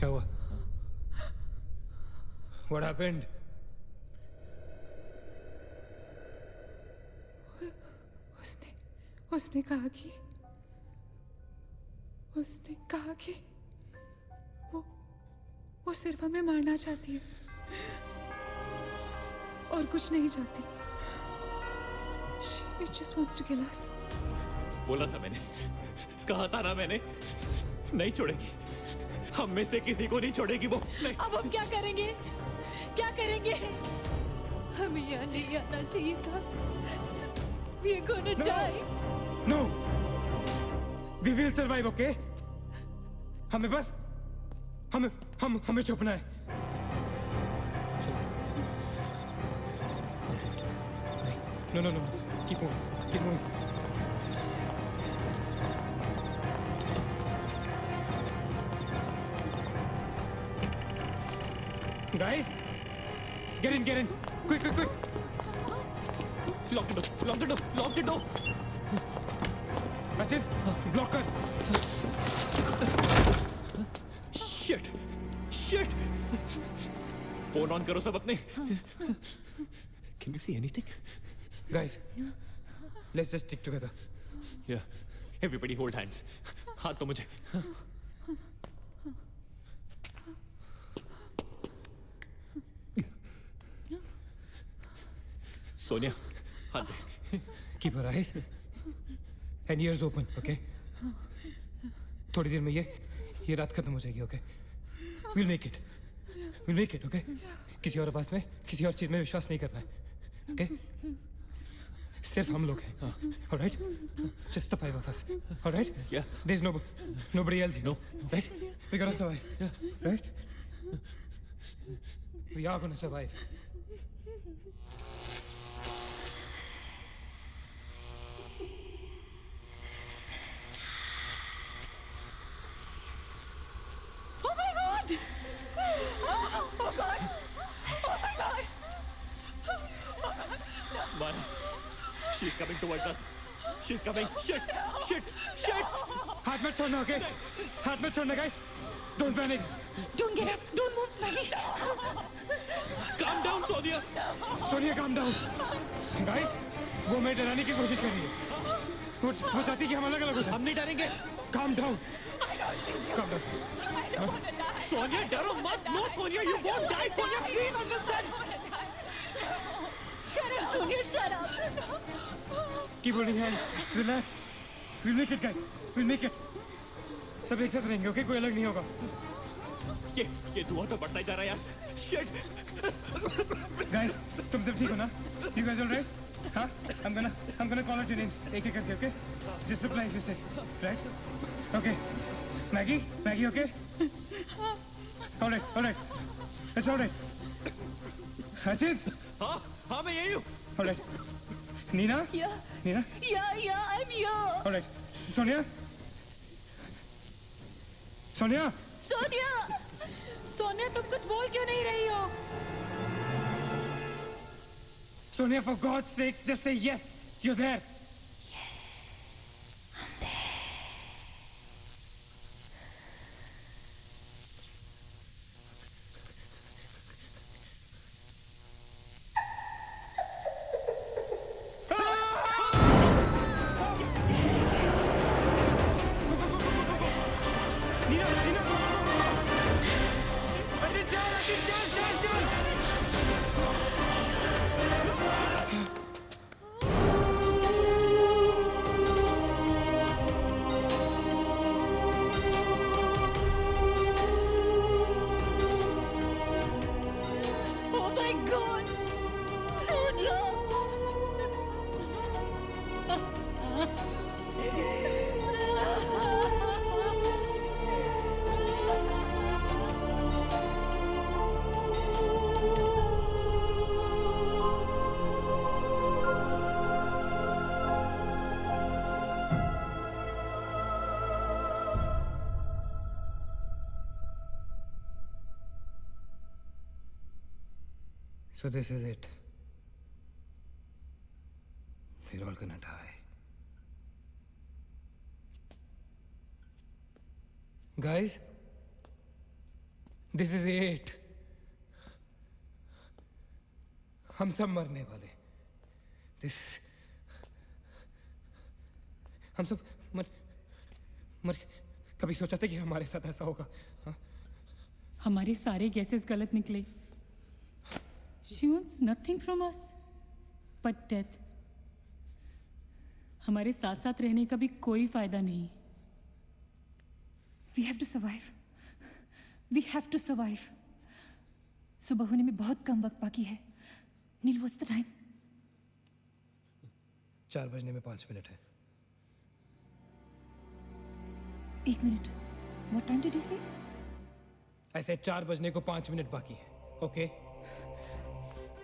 क्या हुआ? What happened? उसने कहा कि वो सिर्फ हमें मारना चाहती है और कुछ नहीं चाहती। She just wants to kill us. बोला था मैंने, कहा था ना मैंने, नहीं छोड़ेगी। हम में से किसी को नहीं छोड़ेगी वो। नहीं। अब हम क्या करेंगे? क्या करेंगे? हमें यहाँ नहीं आना चाहिए था। We are gonna die. No. We will survive, okay? हमें बस हमें छुपना है। No. Keep moving. Guys, get in. Quick. Lock the door. Achit block कर। शिट शिट फोन ऑन करो सब अपने। Can you see anything? Guys let's just stick together. या everybody hold hands. हाथ तो मुझे। सोनिया हाथ दे। Keep your eyes and ears open, okay? थोड़ी देर में ये रात खत्म हो जाएगी, okay? Will make it, okay? किसी और पास में किसी और चीज में विश्वास नहीं करना है, ओके? सिर्फ हम लोग हैं, alright? Just the five of us, alright? Yeah. There's nobody else here, No. right? We gotta survive, right? We are gonna survive. Oh my God! Oh God! Oh my God! Maya, she's coming towards us. She's coming. Shit! हाथ मत छोड़ना, okay? हाथ मत छोड़ना, guys. Don't panic. Don't get up! Don't move, Maggie! Calm down, Sonia. Sonia, calm down. Guys, वो मैं डराने की कोशिश कर रही है। वो चाहती कि हम अलग अलग हो जाएं। हम नहीं डरेंगे। Calm down. I know she's Calm down. I don't want to die. Sonia, डरो मत. No, Sonia, you won't die. Sonia, please understand. Shut up, Sonia, shut up! Keep holding hands. Relax. We'll make it, guys. We'll make it. सब एक साथ रहेंगे, okay? कोई अलग नहीं होगा। ये धुआं तो बढ़ता ही जा रहा है यार। Shit. Guys, तुम सब ठीक हो ना? You guys all right? हाँ? I'm gonna call out your names एक एक करके, okay? Just reply if you say, right? Okay. Maggie, okay? All right. It's all right. Ajit. हाँ मैं यही हूँ। All right. Nina? Yeah. Nina? Yeah, I'm here. All right. Sonia? Sonia, तुम कुछ बोल क्यों नहीं रही हो? Sonia, for God's sake, just say yes. You're there. So this is it. We're all gonna die. Guys, this is it. हम सब मरने वाले। हम सब मर कभी सोचा था कि हमारे साथ ऐसा होगा? हाँ? हमारे सारे गैसेस गलत निकले। She wants nothing from us but death. हमारे साथ साथ रहने का भी कोई फायदा नहीं। We have to survive. We have to survive. सुबह होने में बहुत कम वक्त बाकी है। नील, what's the time? 4 बजने में 5 मिनट है। 1 minute. What time did you say? ऐसे 4 बजने को 5 मिनट बाकी है, ओके?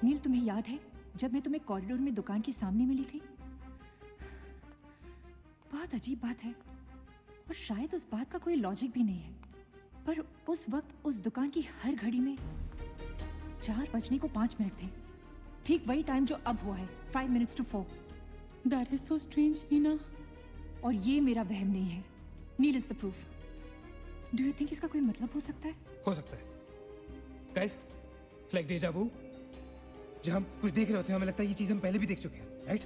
नील, तुम्हें याद है जब मैं तुम्हें कॉरिडोर में दुकान के सामने मिली थी? बहुत अजीब बात है और शायद उस बात का कोई लॉजिक भी नहीं है, पर उस वक्त उस दुकान की हर घड़ी में 4 बजने को 5 मिनट थे। ठीक वही टाइम जो अब हुआ है, 5 minutes to 4. That is so strange, Nina. और ये मेरा वहम नहीं है। Neel is the proof. Do you think इसका कोई मतलब हो सकता है? हो सकता है। गाइस, लाइक डेजा वू, जब हम कुछ देख रहे होते हैं हमें लगता है ये चीज हम पहले भी देख चुके हैं, राइट?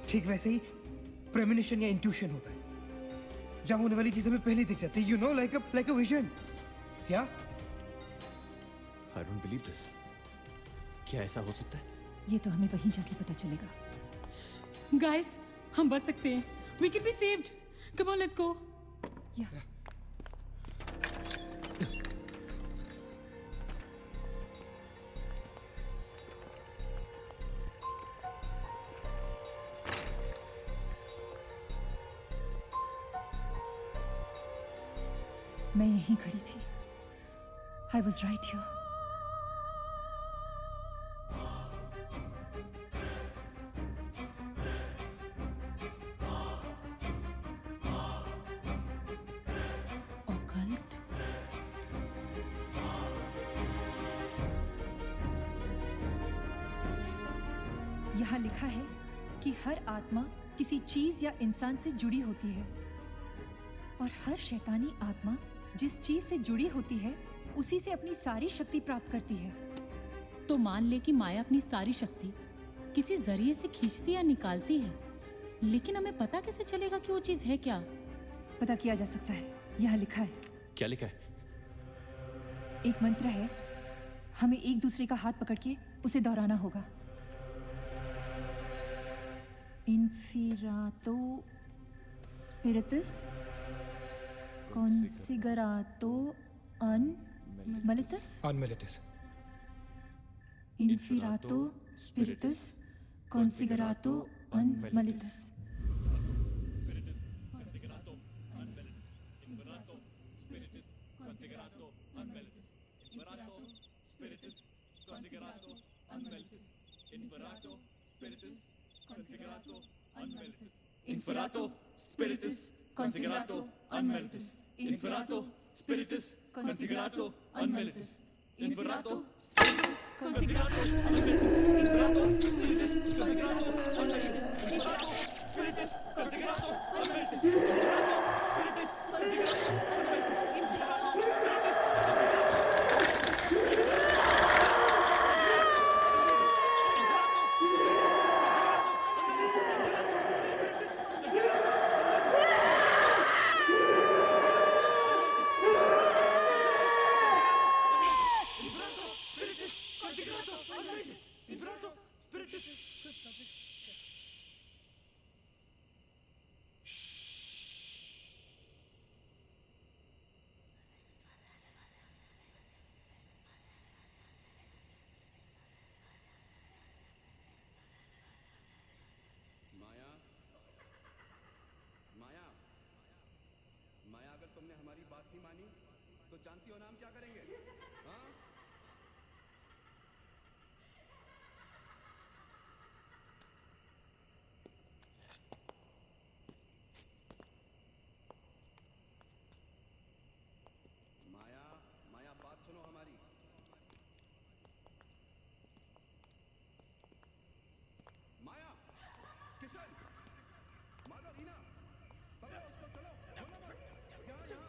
ठीक वैसे ही प्रेमोनिशन या इंट्यूशन होता है, जहां होने वाली चीज हमें पहले दिख जाती है, you know, like a vision. क्या? I don't believe this. क्या ऐसा हो सकता है? ये तो हमें वहीं जाके पता चलेगा। गाइस, हम बच सकते हैं। We can be saved. Come on, let's go. या मैं यहीं खड़ी थी। I was right here. Occult? यहाँ लिखा है कि हर आत्मा किसी चीज या इंसान से जुड़ी होती है और हर शैतानी आत्मा जिस चीज से जुड़ी होती है उसी से अपनी सारी शक्ति प्राप्त करती है। तो मान ले कि माया अपनी सारी शक्ति किसी जरिए से खींचती या निकालती है, लेकिन हमें पता कैसे चलेगा कि वो चीज है क्या? पता किया जा सकता है। यहाँ लिखा है। क्या लिखा है? एक मंत्र है, हमें एक दूसरे का हाथ पकड़ के उसे दोहराना होगा। इन्फिरातो स्पिरिटस कॉन्सिगरातो अनमिलिटस। इन्फिरातो स्पिरिटस कॉन्सिगरातो अनमिलिटस। Inferato spiritus considerato unmelitus. Inferato spiritus considerato unmelitus. Inferato spiritus considerato unmelitus. Inferato spiritus considerato unmelitus. Inferato spiritus considerato unmelitus. Inferato spiritus considerato unmelitus. Inferato तुमने हमारी बात नहीं मानी तो जानती हो ना हम क्या करेंगे? हाँ? माया, माया बात सुनो हमारी। माया, किशन, माधव, रीना, पकड़ो उसको, चलो, छोड़ो मत। यहाँ, यहाँ।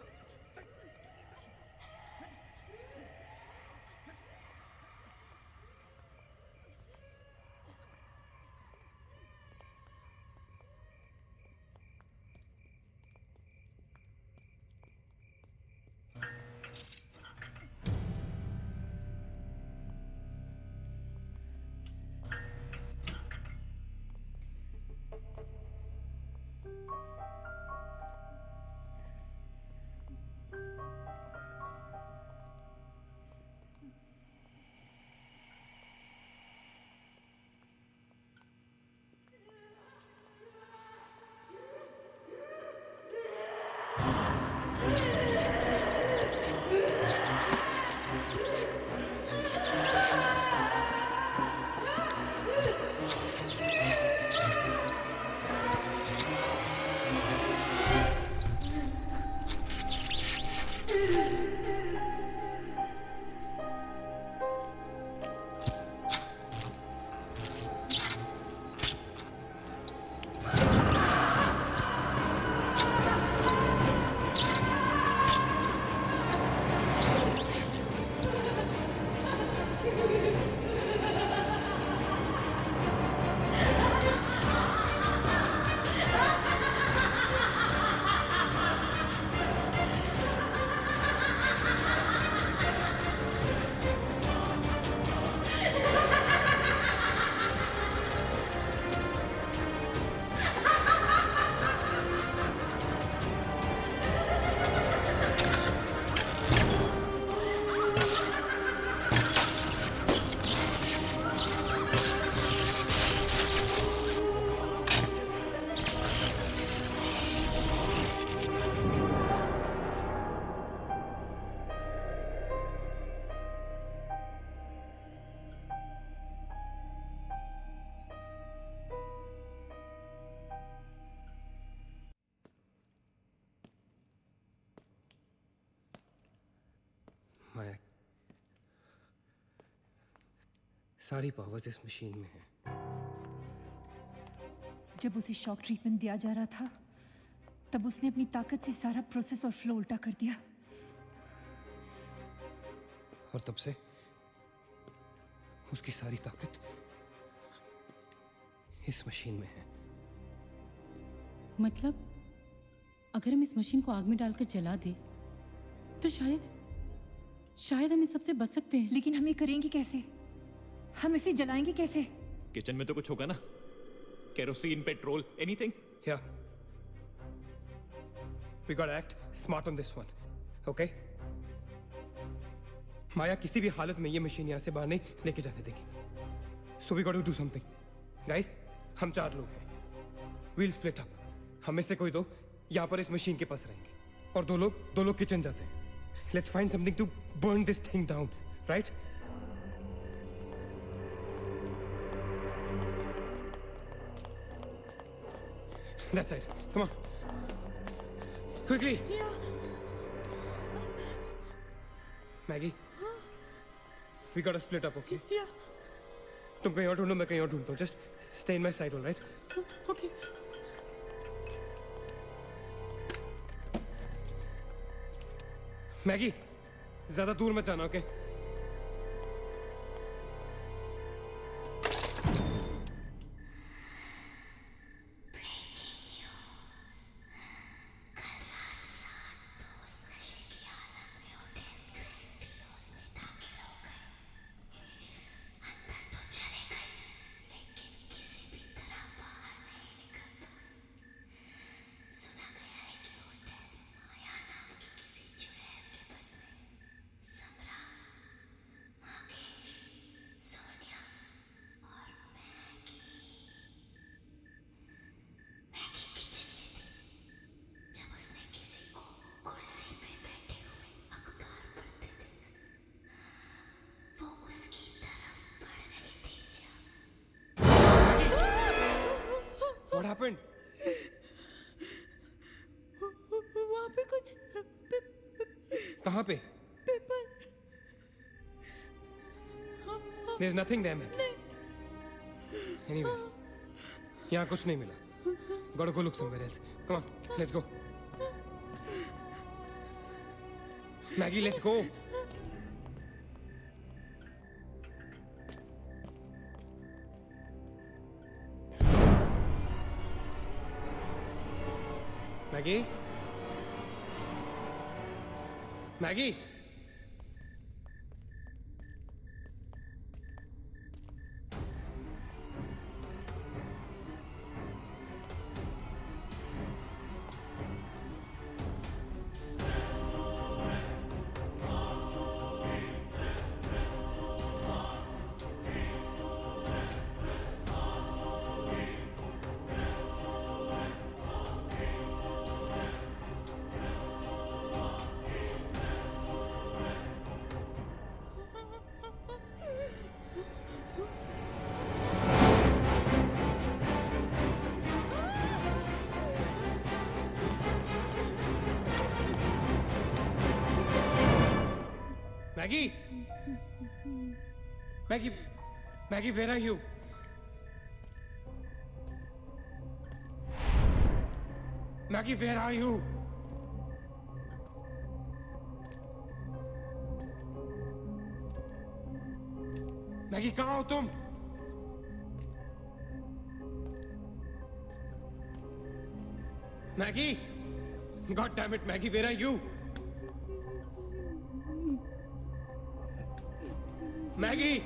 सारी पावर्स इस मशीन में है। जब उसे शॉक ट्रीटमेंट दिया जा रहा था तब उसने अपनी ताकत से सारा प्रोसेस और फ्लो उल्टा कर दिया। और तब से उसकी सारी ताकत इस मशीन में है। मतलब अगर हम इस मशीन को आग में डालकर जला दे तो शायद हम इस सबसे बच सकते हैं। लेकिन हम ये करेंगे कैसे? हम इसे जलाएंगे कैसे? किचन में तो कुछ होगा ना, kerosene, petrol, anything. Yeah. We gotta act smart on this one, okay? माया किसी भी हालत में ये मशीन यहाँ से बाहर नहीं लेके जाने देगी। So we gotta do something, guys. हम 4 लोग हैं। We'll split up. हम में से कोई 2 यहाँ पर इस मशीन के पास रहेंगे और 2 लोग किचन जाते हैं। Let's find something to burn this thing down, right? That side. Come on. Quickly. Yeah. Maggie. We gotta split up, okay? Yeah. तुम कहीं और ढूंढो, मैं कहीं और ढूंढता हूँ. Just stay in my side, all right? Okay. Maggie, ज़्यादा दूर मत जाना, okay? What happened? वहाँ पे कुछ कहाँ पे? Paper. There's nothing there, man. Anyways, यहाँ कुछ नहीं मिला. Gotta go look somewhere else. Come on, let's go. Maggie, let's go. Maggie? Maggie? Maggie? Maggie, where are you? Maggie, where are you? Maggie, कहाँ हो तुम? Maggie? God damn it, Maggie, where are you? Maggie!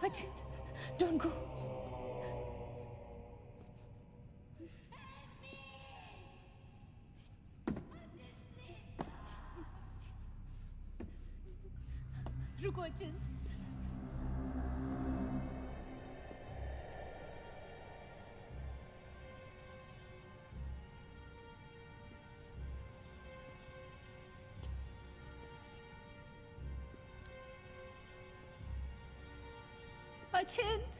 Ajit, don't go. रुको अचिंत। अचिंत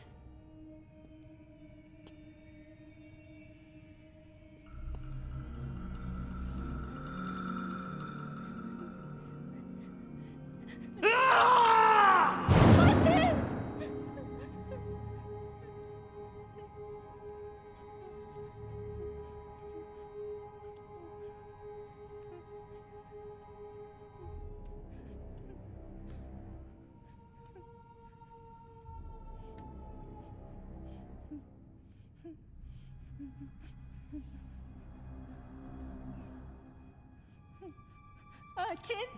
अचिंत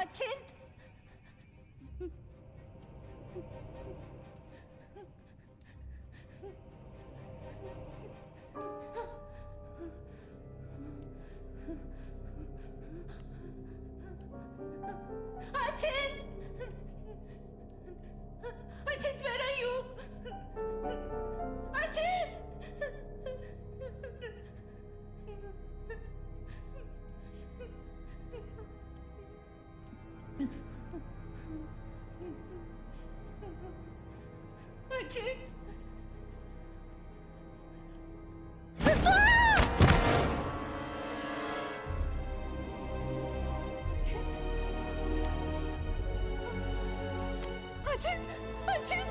अचिंत अचिंत अचिंत where are you? अचिंत अचिंत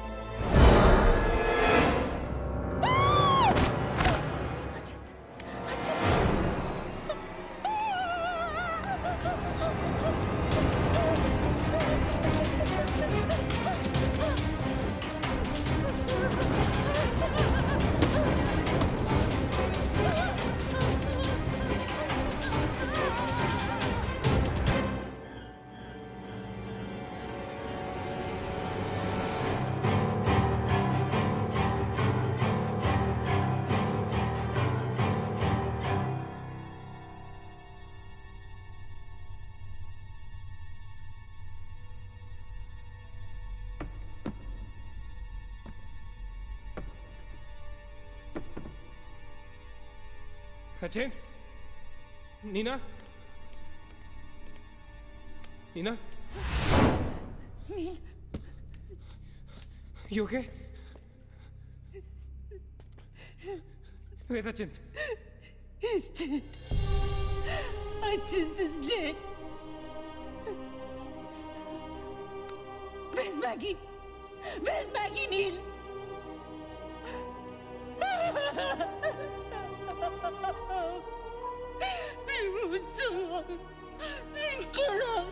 अचिंत Neena Neena nil You okay? Where's Achint? He's dead. Achint is dead. Where's Maggie? Where's Maggie, Neil? We won't survive. They'll kill us.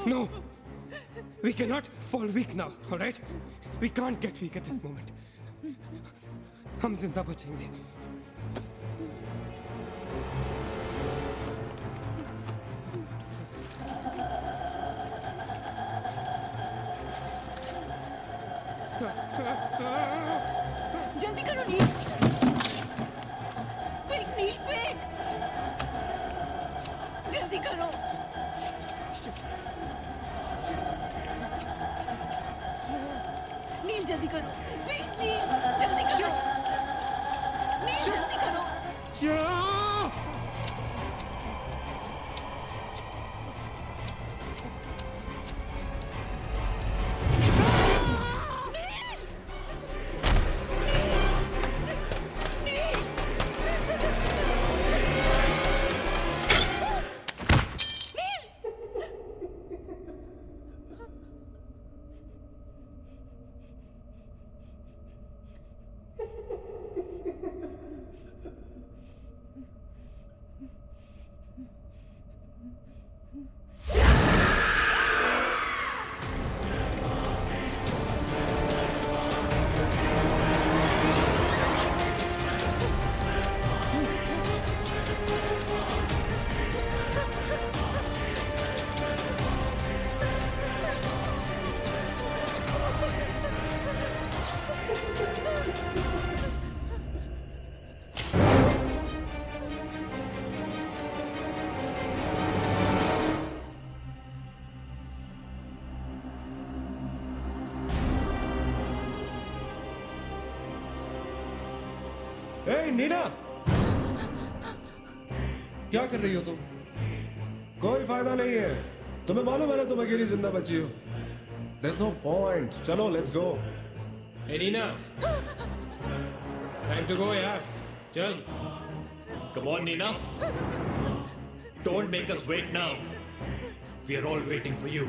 No. We cannot fall weak now, all right? We can't get weak at this moment. हम जिंदा बचेंगे. जल्दी करो नील. Quick, नील, quick. जल्दी करो. नील जल्दी करो. Quick, नील जल्दी करो. नील जल्दी करो. ए नीना, क्या कर रही हो तुम? कोई फायदा नहीं है, तुम्हें मालूम है ना तुम अकेली जिंदा बची हो। There's no point. चलो let's go. Hey Nina, time to go यार, चल. Come on, Nina. Don't make us wait now. We are all waiting for you.